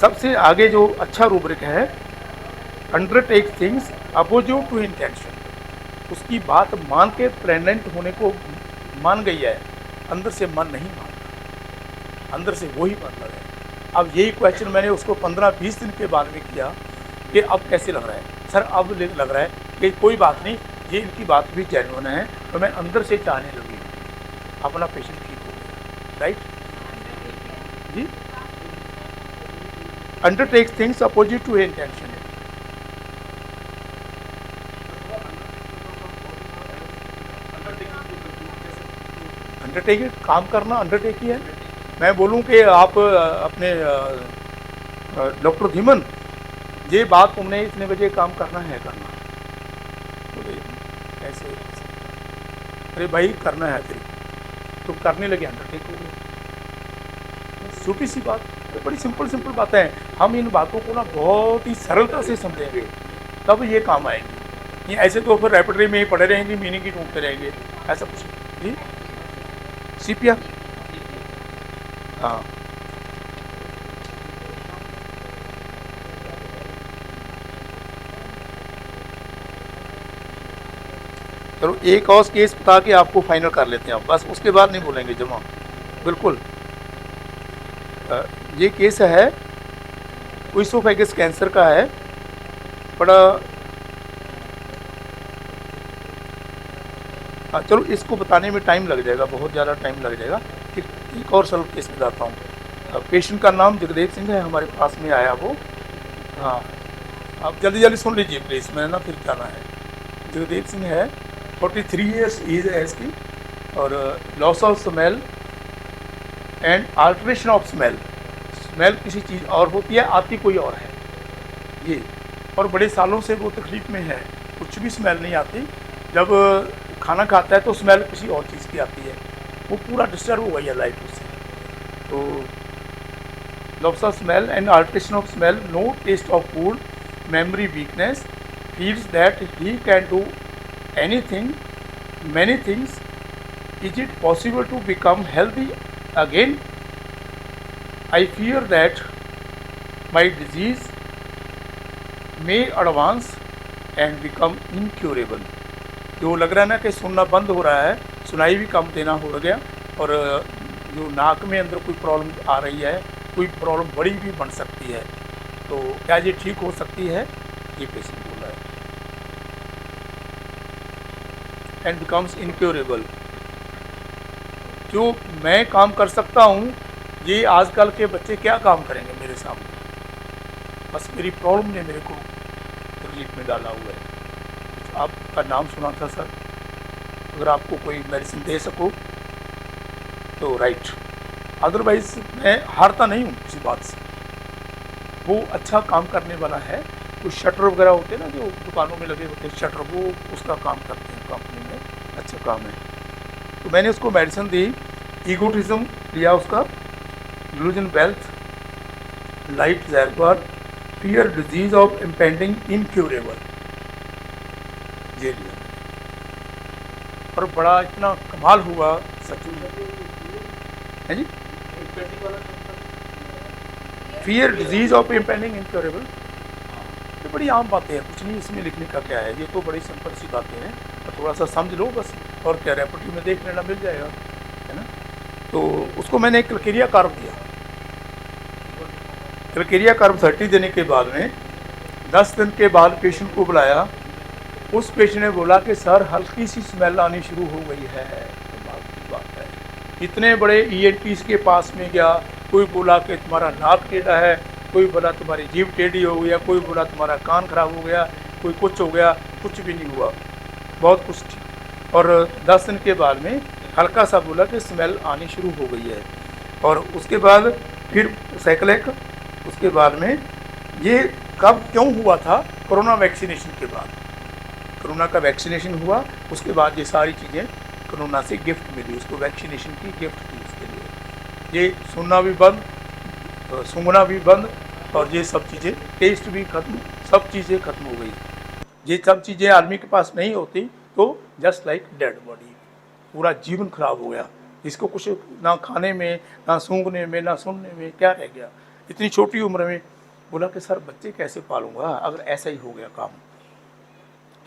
सबसे आगे जो अच्छा रूब्रिक है, undertake things opposite to intention, उसकी बात मान के प्रेग्नेंट होने को मान गई है, अंदर से मन नहीं मानता, अंदर से वही मतलब है। अब यही क्वेश्चन मैंने उसको 15-20 दिन के बाद में किया कि अब कैसे लग रहा है सर, अब लग रहा है कि कोई बात नहीं, ये इनकी बात भी जेन्युइन है, तो मैं अंदर से चाहने लगी अपना पेशेंट ठीक हो गया। Right ji, undertake things opposite to intention. Undertake काम करना, अंडरटेक ही है। मैं बोलूं कि आप अपने डॉक्टर धीमन, ये बात तुमने इतने बजे काम करना है, करना, बोले कैसे, अरे भाई करना है, फिर तुम करने लगे, अंडरटेक हो गए। छोटी सी बात, बड़ी सिंपल सिंपल बातें हैं। हम इन बातों को ना बहुत ही सरलता से समझेंगे तब ये काम आएंगे। ये ऐसे तो फिर रेपटरी में ही पड़े रहेंगे, मीनिंग ही ढूंढते रहेंगे, ऐसा कुछ नहीं। सीपिया, हाँ, चलो एक और केस बता के आपको फाइनल कर लेते हैं, बस उसके बाद नहीं बोलेंगे जमा, बिल्कुल। ये केस है ओइसोफेगस कैंसर का है, बड़ा, चलो इसको बताने में टाइम लग जाएगा, बहुत ज़्यादा टाइम लग जाएगा। एक और सॉल्व केस बताता हूँ। पेशेंट का नाम जगदेव सिंह है, हमारे पास में आया वो। हाँ, आप जल्दी जल्दी सुन लीजिए प्लीज़, मैंने ना फिर जाना है। जगदेव सिंह है, 43 ईयर्स एज है इसकी, और loss of smell and alteration of smell, smell किसी चीज़ और होती है, आती कोई और है ये, और बड़े सालों से वो तकलीफ में है, कुछ भी स्मेल नहीं आती। जब खाना खाता है तो स्मेल किसी और चीज़ की आती है, वो पूरा डिस्टर्ब हो गई है लाइफ उससे। तो loss of smell and alteration of smell, no taste of food, memory weakness, feels that he can do anything, many things. Is it possible to become healthy again? I fear that my disease may advance and become incurable. जो लग रहा है ना कि सुनना बंद हो रहा है, सुनाई भी कम देना हो गया, और जो नाक में अंदर कोई प्रॉब्लम आ रही है, कोई प्रॉब्लम बड़ी भी बन सकती है, तो क्या ये ठीक हो सकती है, ये पेशेंट बोल रहा है। एंड बिकम्स इनक्योरेबल, जो मैं काम कर सकता हूँ, ये आजकल के बच्चे क्या काम करेंगे मेरे सामने, बस मेरी प्रॉब्लम ने मेरे को तकलीफ में डाला हुआ है। आपका नाम सुना था सर, अगर आपको कोई मेडिसिन दे सको तो राइट, अदरवाइज मैं हारता नहीं हूँ किसी बात से। वो अच्छा काम करने वाला है, कुछ शटर वगैरह होते हैं ना जो दुकानों में लगे होते हैं शटर, वो उसका काम करते हैं कंपनी में, अच्छा काम है। तो मैंने उसको मेडिसिन दी, ईगोटिज्म लिया उसका, डिल्यूजन वेल्थ, लाइट जैरबार, fear disease of impending incurable, ये लिया। और बड़ा इतना कमाल हुआ सच में, है जी, fear disease of impending incurable, ये बड़ी आम बातें हैं, कुछ नहीं इसमें लिखने का क्या है, ये तो बड़ी सिंपल सी बातें हैं, तो थोड़ा सा समझ लो बस, और क्या रेपटी में देख लेना मिल जाएगा, है ना। तो उसको मैंने एक क्राइटेरिया कर्व दिया, क्राइटेरिया कर्व 30 देने के बाद में 10 दिन के बाद पेशेंट को बुलाया, उस पेशेंट ने बोला कि सर हल्की सी स्मेल आनी शुरू हो गई है। तो बात है, इतने बड़े ENTs के पास में गया, कोई बोला कि तुम्हारा नाक टेढ़ा है, कोई बोला तुम्हारी जीभ टेढ़ी हो गया, कोई बोला तुम्हारा कान खराब हो गया, कोई कुछ हो गया, कुछ भी नहीं हुआ। बहुत कुछ ठीक। और 10 दिन के बाद में हल्का सा बोला कि स्मेल आनी शुरू हो गई है। और उसके बाद फिर साइक्लिक, उसके बाद में ये कब क्यों हुआ था, कोरोना वैक्सीनेशन के बाद। कोरोना का वैक्सीनेशन हुआ, उसके बाद ये सारी चीज़ें कोरोना से गिफ्ट मिली उसको, वैक्सीनेशन की गिफ्ट थी उसके लिए। ये सुनना भी बंद, सूंघना भी बंद, और ये सब चीज़ें, टेस्ट भी खत्म, सब चीज़ें खत्म हो गई। ये सब चीज़ें आदमी के पास नहीं होती तो जस्ट लाइक डेड बॉडी, पूरा जीवन खराब हो गया। इसको कुछ ना खाने में, ना सूंघने में, ना सुनने में, क्या रह गया इतनी छोटी उम्र में। बोला कि सर बच्चे कैसे पालूंगा अगर ऐसा ही हो गया काम।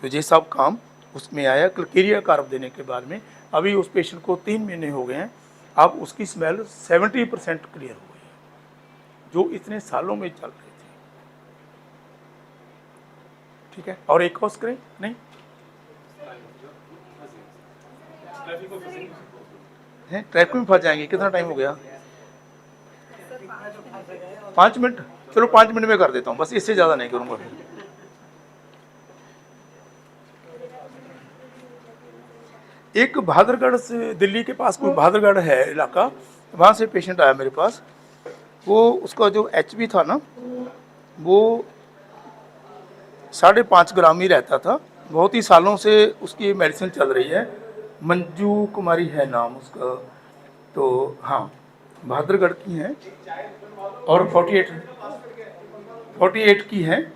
तो ये सब काम उसमें आया। क्लियरिया कार्ब देने के बाद में अभी उस पेशेंट को 3 महीने हो गए हैं, अब उसकी स्मेल 70% क्लियर हो गई है, जो इतने सालों में चल रही थी। ठीक है, और एक कोर्स करें नहीं है, ट्रैफिक में फंस जाएंगे। कितना टाइम हो गया? 5 मिनट, चलो 5 मिनट में कर देता हूँ बस, इससे ज़्यादा नहीं करूँगा फिर। एक बहादुरगढ़ से, दिल्ली के पास कोई बहादुरगढ़ है इलाका, वहाँ से पेशेंट आया मेरे पास। वो उसका जो HB था ना, वो 5.5 ग्राम ही रहता था। बहुत ही सालों से उसकी मेडिसिन चल रही है। मंजू कुमारी है नाम उसका, तो हाँ बहादुरगढ़ की हैं, और 48 की हैं,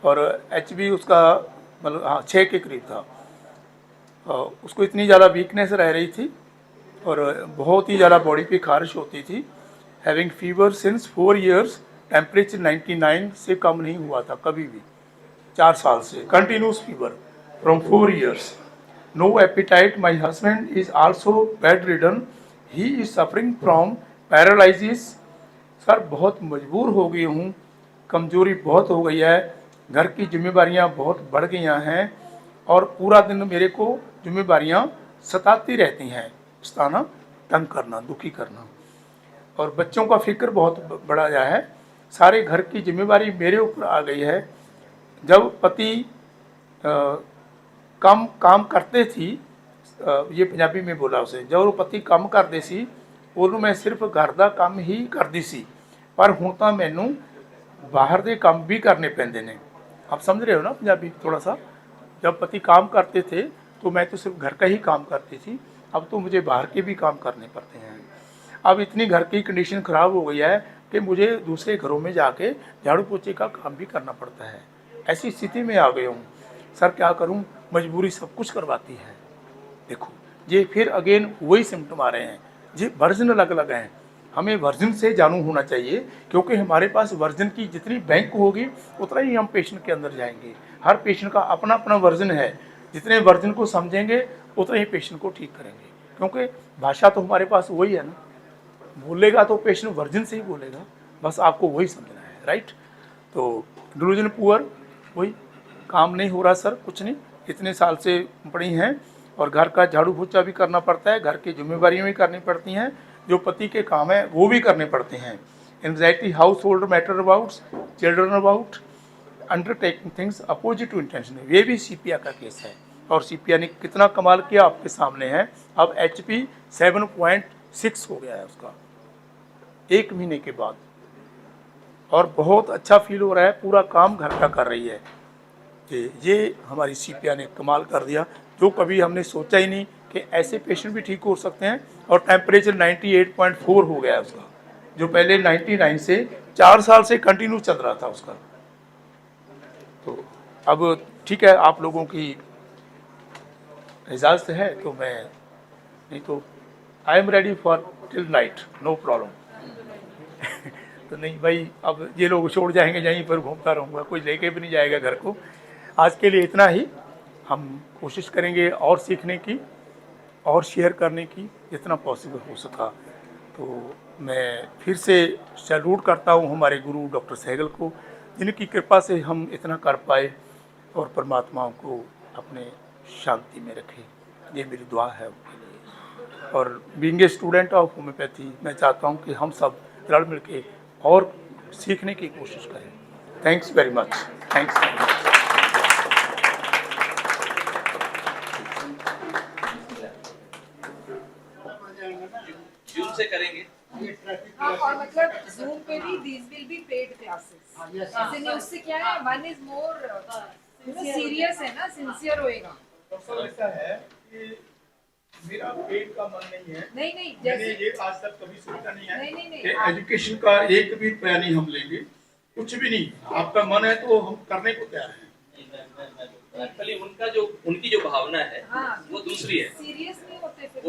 और HB उसका मतलब हाँ 6 के करीब था। उसको इतनी ज़्यादा वीकनेस रह रही थी और बहुत ही ज़्यादा बॉडी पे खारिश होती थी। Having fever since 4 years, temperature 99 से कम नहीं हुआ था कभी भी, 4 साल से continuous fever from 4 years। No appetite, my husband is also bedridden, he is suffering from paralysis. Sir बहुत मजबूर हो गई हूँ, कमजोरी बहुत हो गई है, घर की जिम्मेदारियाँ बहुत बढ़ गई हैं, और पूरा दिन मेरे को जिम्मेदारियाँ सताती रहती हैं, सताना, तंग करना, दुखी करना, और बच्चों का फिक्र बहुत बढ़ा गया है। सारे घर की जिम्मेदारी मेरे ऊपर आ गई है। जब पति कम काम करते थी, ये पंजाबी में बोला उसे, जब वो पति काम करते सी ਉਹਨੂੰ मैं सिर्फ घर का काम ही करती सी, पर ਹੁਣ ਤਾਂ ਮੈਨੂੰ बाहर के काम भी करने पैंदे ने। आप समझ रहे हो ना पंजाबी थोड़ा सा। जब पति काम करते थे तो मैं तो सिर्फ घर का ही काम करती थी, अब तो मुझे बाहर के भी काम करने पड़ते हैं। अब इतनी घर की कंडीशन ख़राब हो गई है कि मुझे दूसरे घरों में जाके झाड़ू पोछे का काम भी करना पड़ता है। ऐसी स्थिति में आ गया हूँ सर, क्या करूँ, मजबूरी सब कुछ करवाती है। देखो ये फिर अगेन वही सिम्टम आ रहे हैं, ये वर्जन अलग अलग हैं। हमें वर्जन से जानू होना चाहिए, क्योंकि हमारे पास वर्जन की जितनी बैंक होगी उतना ही हम पेशेंट के अंदर जाएंगे। हर पेशेंट का अपना अपना वर्जन है, जितने वर्जन को समझेंगे उतने ही पेशेंट को ठीक करेंगे, क्योंकि भाषा तो हमारे पास वही है ना। बोलेगा तो पेशेंट वर्जन से ही बोलेगा, बस आपको वही समझना है, राइट। तो डिलूजन पुअर, वही काम नहीं हो रहा सर, कुछ नहीं, इतने साल से पड़ी हैं, और घर का झाड़ू पोछा भी करना पड़ता है, घर की जिम्मेदारियाँ भी करनी पड़ती हैं, जो पति के काम है वो भी करने पड़ते हैं। Anxiety, household matter about, children about, undertaking things opposite to intention, ये भी सीपिया का केस है। और सीपिया ने कितना कमाल किया आपके सामने है। अब HP 7.6 हो गया है उसका 1 महीने के बाद, और बहुत अच्छा फील हो रहा है, पूरा काम घर का कर रही है। ये हमारी सीपिया ने कमाल कर दिया, जो कभी हमने सोचा ही नहीं कि ऐसे पेशेंट भी ठीक हो सकते हैं। और टेम्परेचर 98.4 हो गया है उसका, जो पहले 99 से 4 साल से कंटिन्यू चल रहा था उसका। तो अब ठीक है, आप लोगों की इजाज़त है तो मैं, नहीं तो I am ready for till night, no problem. तो नहीं भाई, अब ये लोग छोड़ जाएंगे, यहीं पर घूमता रहूँगा, कोई लेके भी नहीं जाएगा घर को। आज के लिए इतना ही। हम कोशिश करेंगे और सीखने की और शेयर करने की जितना पॉसिबल हो सका। तो मैं फिर से सैल्यूट करता हूँ हमारे गुरु डॉक्टर सहगल को, जिनकी कृपा से हम इतना कर पाए, और परमात्मा को अपने शांति में रखे, ये मेरी दुआ है उनके लिए। और being a student of homeopathy, मैं चाहता हूँ कि हम सब रल मिल के और सीखने की कोशिश करें। Thanks very much, thanks. और मतलब Zoom पे भी these will be paid classes. इसलिए उससे क्या है, one is more serious है ना, sincere होएगा. डॉक्टर ऐसा है कि मेरा पेट का मन नहीं है, नहीं मैंने जैसे ये आज तक कभी सोचा नहीं है नहीं कि एजुकेशन का एक भी रुपया नहीं हम लेंगे, कुछ भी नहीं। आपका मन है तो हम करने को तैयार हैं। एक्चुअली उनकी जो भावना है हाँ, वो दूसरी है। सीरियस नहीं होते फिर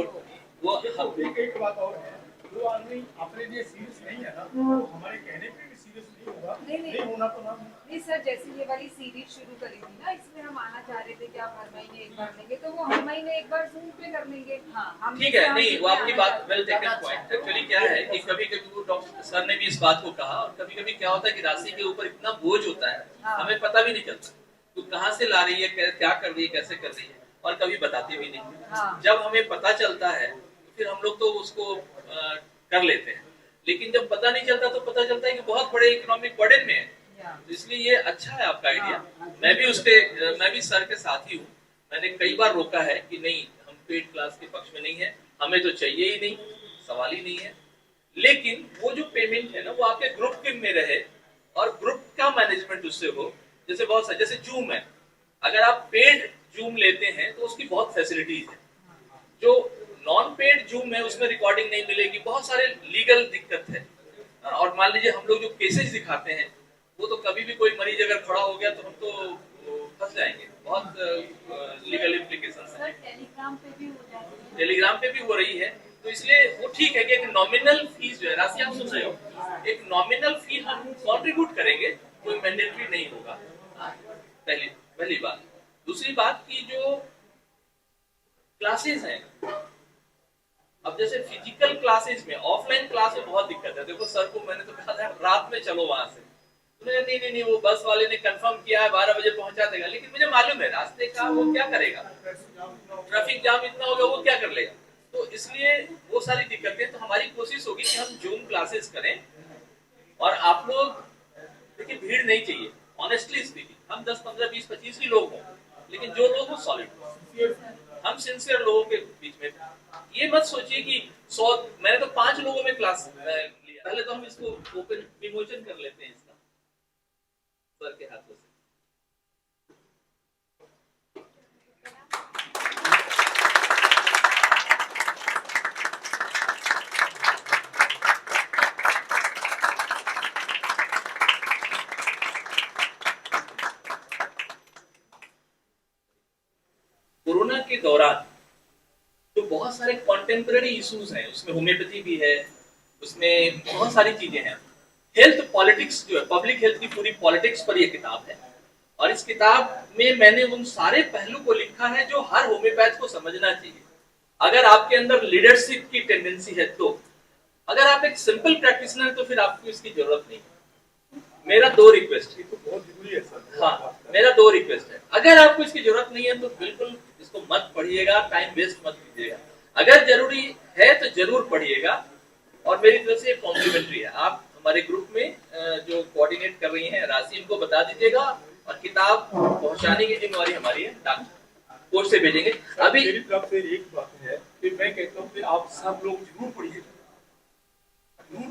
वो एक बात और है, जो आदमी अपने लिए सीरियस नहीं है ना, तो हमारे कहने पे भी सीरियस नहीं होगा, नहीं होना तो ना। नहीं सर, जैसे ये वाली सीरीज शुरू करी थी ना, इसमें हम आना चाह रहे थे कि आप हर महीने एक बार लेंगे, तो वो हर महीने एक बार Zoom पे कर लेंगे। हाँ, ठीक है, नहीं वो आपकी बात वेल टेकन पॉइंट। एक्चुअली क्या है कि कभी कभी वो डॉक्टर सर ने भी इस बात को कहा, और कभी कभी क्या होता है कि राशि के ऊपर इतना बोझ होता है, हमें पता भी नहीं चलता तो कहाँ से ला रही है, क्या कर रही है, कैसे कर रही है, और कभी बताते भी नहीं। जब हमें पता चलता है तो फिर हम लोग तो उसको कर लेते हैं, लेकिन जब पता नहीं चलता तो पता चलता है कि बहुत बड़े इकोनॉमिक बर्डन में है। तो इसलिए ये अच्छा है आपका आइडिया। मैं भी सर के साथ ही हूँ। मैंने कई बार रोका है कि नहीं, हम पेड क्लास के पक्ष में नहीं है, हमें तो चाहिए ही नहीं, सवाल ही नहीं है। लेकिन वो जो पेमेंट है ना, वो आपके ग्रुप के में रहे और ग्रुप का मैनेजमेंट उससे हो। जैसे बहुत सारे, जैसे जूम है, अगर आप पेड जूम लेते हैं तो उसकी बहुत फैसिलिटीज है। जो नॉन पेड जूम है उसमें रिकॉर्डिंग नहीं मिलेगी, बहुत सारे लीगल दिक्कत है। और मान लीजिए हम लोग जो केसेस दिखाते हैं, वो तो कभी भी कोई मरीज अगर खड़ा हो गया तो हम तो फंस जाएंगे, बहुत लीगल इम्प्लीकेशंस है। टेलीग्राम पे भी हो रही है, तो इसलिए वो ठीक है कि एक नॉमिनल फीस जो है, राशि आप सुन रहे हो, एक नॉमिनल फी हम कॉन्ट्रीब्यूट करेंगे, कोई मैंडेटरी नहीं होगा। पहली बात। दूसरी बात की जो क्लासेस हैं, अब जैसे फिजिकल क्लासेस में, ऑफलाइन क्लास में बहुत दिक्कत है। देखो सर को मैंने तो कहा था रात में चलो वहां से, तो नहीं वो बस वाले ने कंफर्म किया है 12 बजे पहुंचा देगा, लेकिन मुझे मालूम है रास्ते का वो क्या करेगा, ट्रैफिक जाम इतना होगा, वो क्या कर लेगा। तो इसलिए वो सारी दिक्कतें, तो हमारी कोशिश होगी कि हम जूम क्लासेस करें। और आप लोग देखिए, भीड़ नहीं चाहिए, ऑनेस्टली स्पीकिंग, हम 10, 15, 20, 25 ही लोग हों, लेकिन जो लोग हो सॉलिड, हम सिंसियर लोगों के बीच में। ये मत सोचिए कि 100, मैंने तो 5 लोगों में क्लास लिया। पहले तो हम इसको ओपन विमोचन कर लेते हैं इसका सर के हाथों से। कोरोना के दौरान तो बहुत सारे कॉन्टेम्पररी इश्यूज हैं, उसमें होम्योपैथी भी है, उसमें बहुत सारी चीजें हैं। हेल्थ पॉलिटिक्स जो है, पब्लिक हेल्थ की पूरी पॉलिटिक्स पर यह किताब है, और इस किताब में मैंने उन सारे पहलू को लिखा है जो हर होम्योपैथ को समझना चाहिए। अगर आपके अंदर लीडरशिप की टेंडेंसी है तो, अगर आप एक सिंपल प्रैक्टिशनर तो फिर आपको इसकी जरूरत नहीं। मेरा 2 रिक्वेस्ट है, तो बहुत जरूरी है सर। हाँ, मेरा 2 रिक्वेस्ट है। अगर आपको इसकी जरूरत नहीं है तो बिल्कुल इसको मत पढ़िएगा, टाइम वेस्ट मत कीजिएगा। अगर जरूरी है तो जरूर पढ़िएगा। और मेरी तरफ से कॉम्प्लीमेंट्री है, आप हमारे ग्रुप में जो कोऑर्डिनेट कर रही हैं राशि, इनको बता दीजिएगा, और किताब पहुंचाने की जिम्मेवारी हमारी है, डाक पोस्ट से भेजेंगे। अभी मेरी तरफ से एक बात है कि मैं कहता हूँ कि आप सब लोग जरूर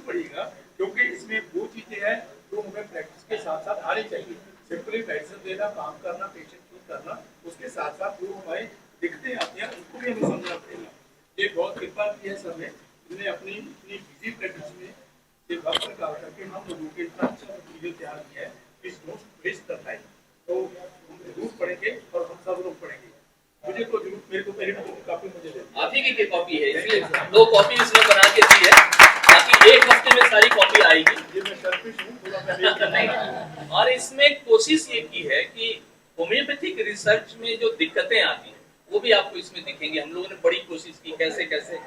पढ़िएगा, क्योंकि इसमें वो चीजें हैं जो हमें प्रैक्टिस के साथ साथ आनी चाहिए। सिंपली मेडिसिन देना, काम करना, पेशेंट ठीक करना, उसके साथ साथ जो हमारे दिक्कतें आती हैं उनको भी हमें समझना पड़ेगा। ये बहुत कृपा की है सर ने, जिन्हें अपनी इतनी बिजी प्रैक्टिस में ये वक्त निकाल करके हम लोगों के इतना अच्छा वीडियो तैयार किया है, इस नोट्स वेस्ट करना है। तो हम जरूर पढ़ेंगे और हम सब लोग पढ़ेंगे। मुझे तो जरूर, मेरे को मेरी कॉपी मुझे दे, आप ही की कॉपी है, इसलिए 2 कॉपी इसमें बना के दी है, ताकि 1 हफ्ते में सारी कॉपी आएगी। ये मैं सेल्फिश हूँ, पूरा मैं और इसमें कोशिश ये की है कि होम्योपैथिक रिसर्च में जो दिक्कतें आती हैं वो भी आपको इसमें दिखेंगी। हम लोगों ने बड़ी कोशिश की कैसे,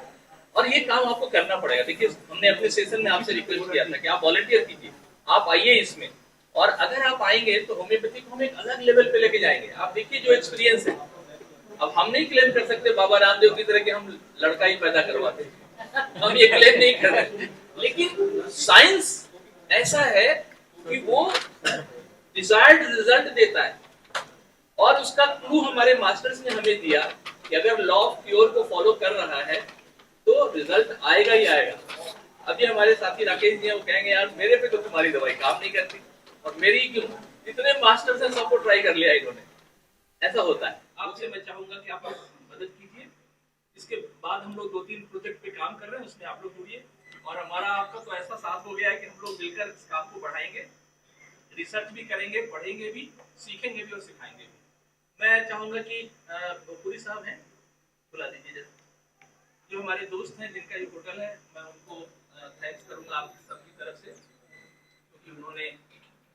और ये काम आपको करना पड़ेगा। देखिए, हमने अपने सेशन में आपसे रिक्वेस्ट किया था कि आप वॉलंटियर कीजिए, आप आइए इसमें, और अगर आप आएंगे तो होम्योपैथी को हम एक अलग लेवल पे लेके जाएंगे। आप देखिए जो एक्सपीरियंस है, अब हम नहीं क्लेम कर सकते बाबा रामदेव की तरह कि हम लड़का ही पैदा करवाते, हम ये क्लेम नहीं कर रहे, लेकिन साइंस ऐसा है कि वो डिजायर्ड रिजल्ट देता है। और उसका क्लू हमारे मास्टर्स ने हमें दिया कि अगर लॉ ऑफ क्योर को फॉलो कर रहा है तो रिजल्ट आएगा ही आएगा। अभी हमारे साथी राकेश जी हैं, वो कहेंगे यार मेरे पे तो तुम्हारी दवाई काम नहीं करती, और मेरी क्यों, इतने मास्टर्स हैं सबको ट्राई कर लिया इन्होंने। ऐसा होता है। आपसे मैं चाहूंगा कि आप मदद कीजिए। इसके बाद हम लोग 2-3 प्रोजेक्ट पे काम कर रहे हैं, उसमें आप लोग जुड़िए, और हमारा आपका तो ऐसा साथ हो गया है कि हम लोग मिलकर इस काम को बढ़ाएंगे, रिसर्च भी करेंगे, पढ़ेंगे भी, सीखेंगे भी और सिखाएंगे भी। मैं चाहूंगा कि पुरी साहब हैं, बुला दीजिए जरा। जो हमारे दोस्त हैं जिनका ये होटल है, मैं उनको थैंक्स करूंगा आप सबकी तरफ से, क्योंकि उन्होंने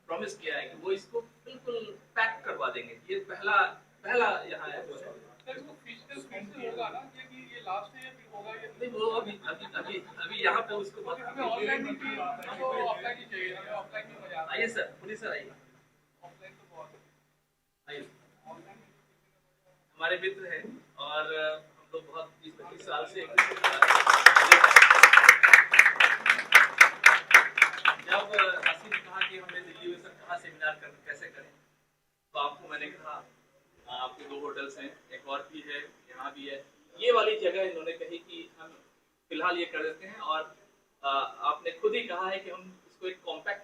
प्रॉमिस किया है कि वो इसको बिल्कुल पैक करवा देंगे। ये पहला यहाँ है जो है। होगा ना कि ये लास्ट है या फिर होगा ये नहीं, वो अभी यहाँ पे उसको ऑफलाइन ही चाहिए, ऑफलाइन ही मजा आता है। आइए सर, पुलिस सर आइए, ऑफलाइन तो बहुत आइए। हमारे मित्र हैं और हम लोग बहुत 20-25 साल से जब राशि ने कहा कि हमें दिल्ली में सर कहाँ सेमिनार कैसे करें, तो आपको मैंने कहा आपके 2 होटल्स हैं, एक और भी है, यहाँ भी है, ये वाली जगह इन्होंने कही कि हम फिलहाल ये कर देते हैं, और आपने खुद ही कहा है कि हम इसको एक कॉम्पैक्ट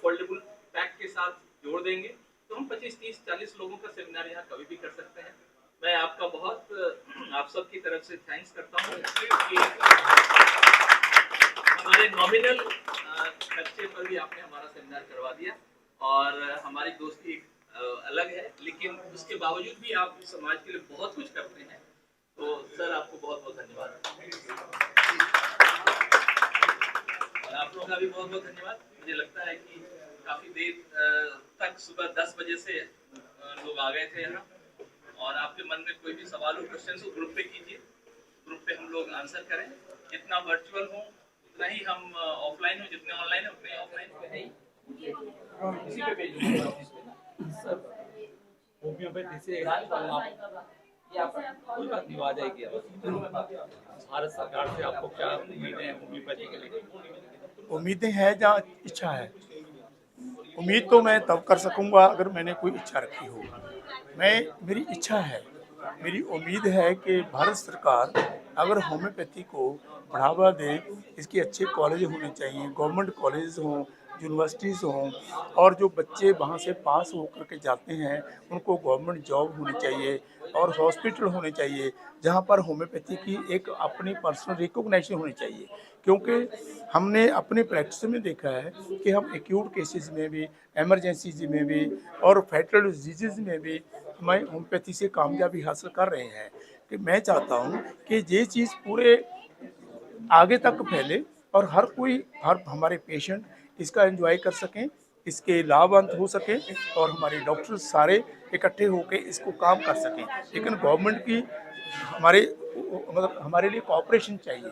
फोल्डेबल पैक के साथ जोड़ देंगे, तो हम 25, 30, 40 लोगों का सेमिनार यहाँ कभी भी कर सकते हैं। मैं आपका बहुत आप सब की तरफ से थैंक्स करता हूँ कि हमारे नॉमिनल खर्चे पर भी आपने हमारा सेमिनार करवा दिया, और हमारी दोस्ती अलग है, लेकिन उसके बावजूद भी आप समाज के लिए बहुत कुछ करते हैं, तो सर आपको बहुत बहुत धन्यवाद, और आप लोगों का भी बहुत बहुत धन्यवाद। मुझे लगता है कि काफी देर तक सुबह 10 बजे से लोग आ गए थे यहाँ, और आपके मन में कोई भी सवाल हो, क्वेश्चन हो, ग्रुप पे कीजिए, ग्रुप पे हम लोग आंसर करें। जितना वर्चुअल हो उतना ही हम ऑफलाइन हो, जितने ऑनलाइन है उतने ऑफलाइन पे है ही। इसी पे भेजिए सर, होम्योपैथी से आप कोई बात नहीं आ जाएगी। भारत सरकार से आपको क्या उम्मीदें हैं होम्योपैथी के लिए? उम्मीदें हैं जहाँ इच्छा है। उम्मीद तो मैं तब कर सकूंगा अगर मैंने कोई इच्छा रखी हो। मेरी इच्छा है, मेरी उम्मीद है कि भारत सरकार अगर होम्योपैथी को बढ़ावा दे, इसके अच्छे कॉलेज होने चाहिए, गवर्नमेंट कॉलेज हों, यूनिवर्सिटीज़ हों, और जो बच्चे वहाँ से पास होकर के जाते हैं उनको गवर्नमेंट जॉब होनी चाहिए, और हॉस्पिटल होने चाहिए जहाँ पर होम्योपैथी की एक अपनी पर्सनल रिकॉग्निशन होनी चाहिए। क्योंकि हमने अपने प्रैक्टिस में देखा है कि हम एक्यूट केसेस में भी, एमरजेंसी में भी और फैटल डिजीज़ में भी हमें होम्योपैथी से कामयाबी हासिल कर रहे हैं। कि मैं चाहता हूँ कि ये चीज़ पूरे आगे तक फैले और हर हमारे पेशेंट इसका एंजॉय कर सकें, इसके लाभान्वित हो सकें, और हमारे डॉक्टर सारे इकट्ठे होकर इसको काम कर सकें। लेकिन गवर्नमेंट की हमारे लिए कोऑपरेशन चाहिए।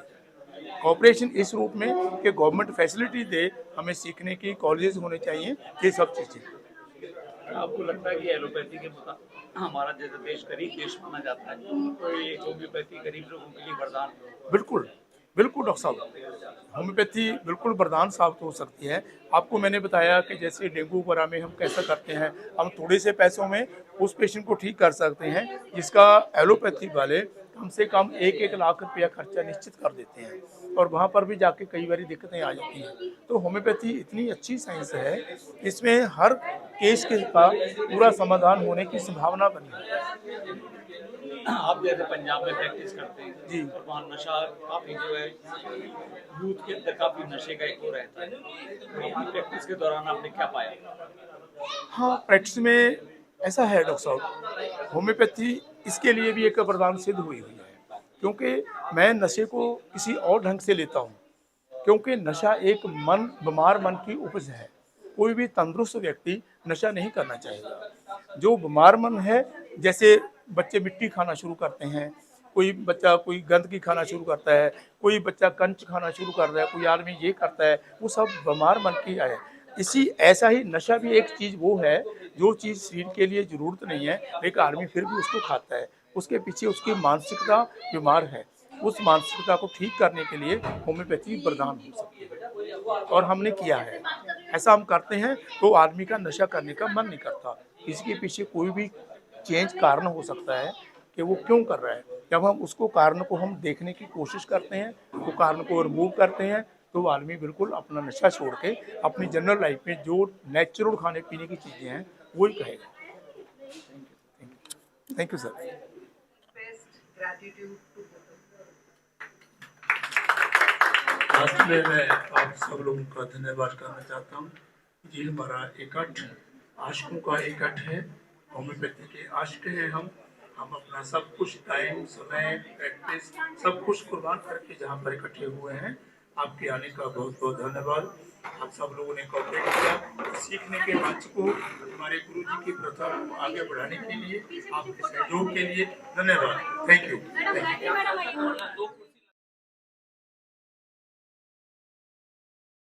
कोऑपरेशन इस रूप में कि गवर्नमेंट फैसिलिटी दे, हमें सीखने की कॉलेजेस होने चाहिए, ये सब चीज़ें। आपको लगता है कि एलोपैथी के मुताबिक हमारा जैसे देश गरीब देश माना जाता है, तो ये होम्योपैथी गरीब लोगों के लिए वरदान? बिल्कुल बिल्कुल डॉक्टर साहब, होम्योपैथी बिल्कुल वरदान साबित हो सकती है। आपको मैंने बताया कि जैसे डेंगू वगैरह में हम कैसा करते हैं, हम थोड़े से पैसों में उस पेशेंट को ठीक कर सकते हैं जिसका एलोपैथी वाले कम से कम 1-1 लाख रुपया खर्चा निश्चित कर देते हैं, और वहाँ पर भी जाके कई बार दिक्कतें आ जाती हैं। तो होम्योपैथी इतनी अच्छी साइंस है, इसमें हर केस का पूरा समाधान होने की संभावना बनी है। आप जैसे पंजाब में प्रैक्टिस करते हैं जी, और वहाँ नशा काफ़ी जो है यूथ के अंदर काफ़ी नशे का एक हो रहता है, तो आपकी प्रैक्टिस के दौरान आपने क्या पाया? हाँ, प्रैक्टिस में ऐसा है डॉक्टर साहब, होम्योपैथी इसके लिए भी एक वरदान सिद्ध हुई है, क्योंकि मैं नशे को किसी और ढंग से लेता हूँ, क्योंकि नशा एक बीमार मन की उपज है। कोई भी तंदुरुस्त व्यक्ति नशा नहीं करना चाहेगा। जो बीमार मन है, जैसे बच्चे मिट्टी खाना शुरू करते हैं, कोई बच्चा कोई गंदगी खाना शुरू करता है, कोई बच्चा कंच खाना शुरू कर रहा है, कोई आदमी ये करता है, वो सब बीमार मन की है। ऐसा ही नशा भी एक चीज़ वो है जो चीज़ शरीर के लिए ज़रूरत नहीं है, लेकिन आदमी फिर भी उसको खाता है। उसके पीछे उसकी मानसिकता बीमार है। उस मानसिकता को ठीक करने के लिए होम्योपैथी वरदान हो सकती है, और हमने किया है। ऐसा हम करते हैं तो आदमी का नशा करने का मन नहीं करता। इसके पीछे कोई भी कारण हो सकता है कि वो क्यों कर रहा है। जब हम उसको कारण को हम देखने की कोशिश करते हैं, वो कारण को रिमूव करते हैं, तो वो आदमी बिल्कुल अपना नशा छोड़ के अपनी जनरल लाइफ में जो नेचुरल खाने पीने की चीज़ें हैं वही कहेगा। Thank you sir. Best gratitude to both of you. Last में मैं आप सब लोगों का धन्यवाद करना चाहता हूँ। ये हमारा इकट्ठ आशिकों का इकट्ठ है, होम्योपैथी के आशिक हैं हम अपना सब कुछ टाइम, समय, प्रैक्टिस सब कुछ कुर्बान करके जहाँ पर इकट्ठे हुए हैं। आपके आने का बहुत बहुत धन्यवाद। आप सब लोगों ने कोऑपरेट किया। सीखने के मंच को हमारे गुरुजी की प्रथा को आगे बढ़ाने के लिए आपके सहयोग के लिए धन्यवाद। Thank you.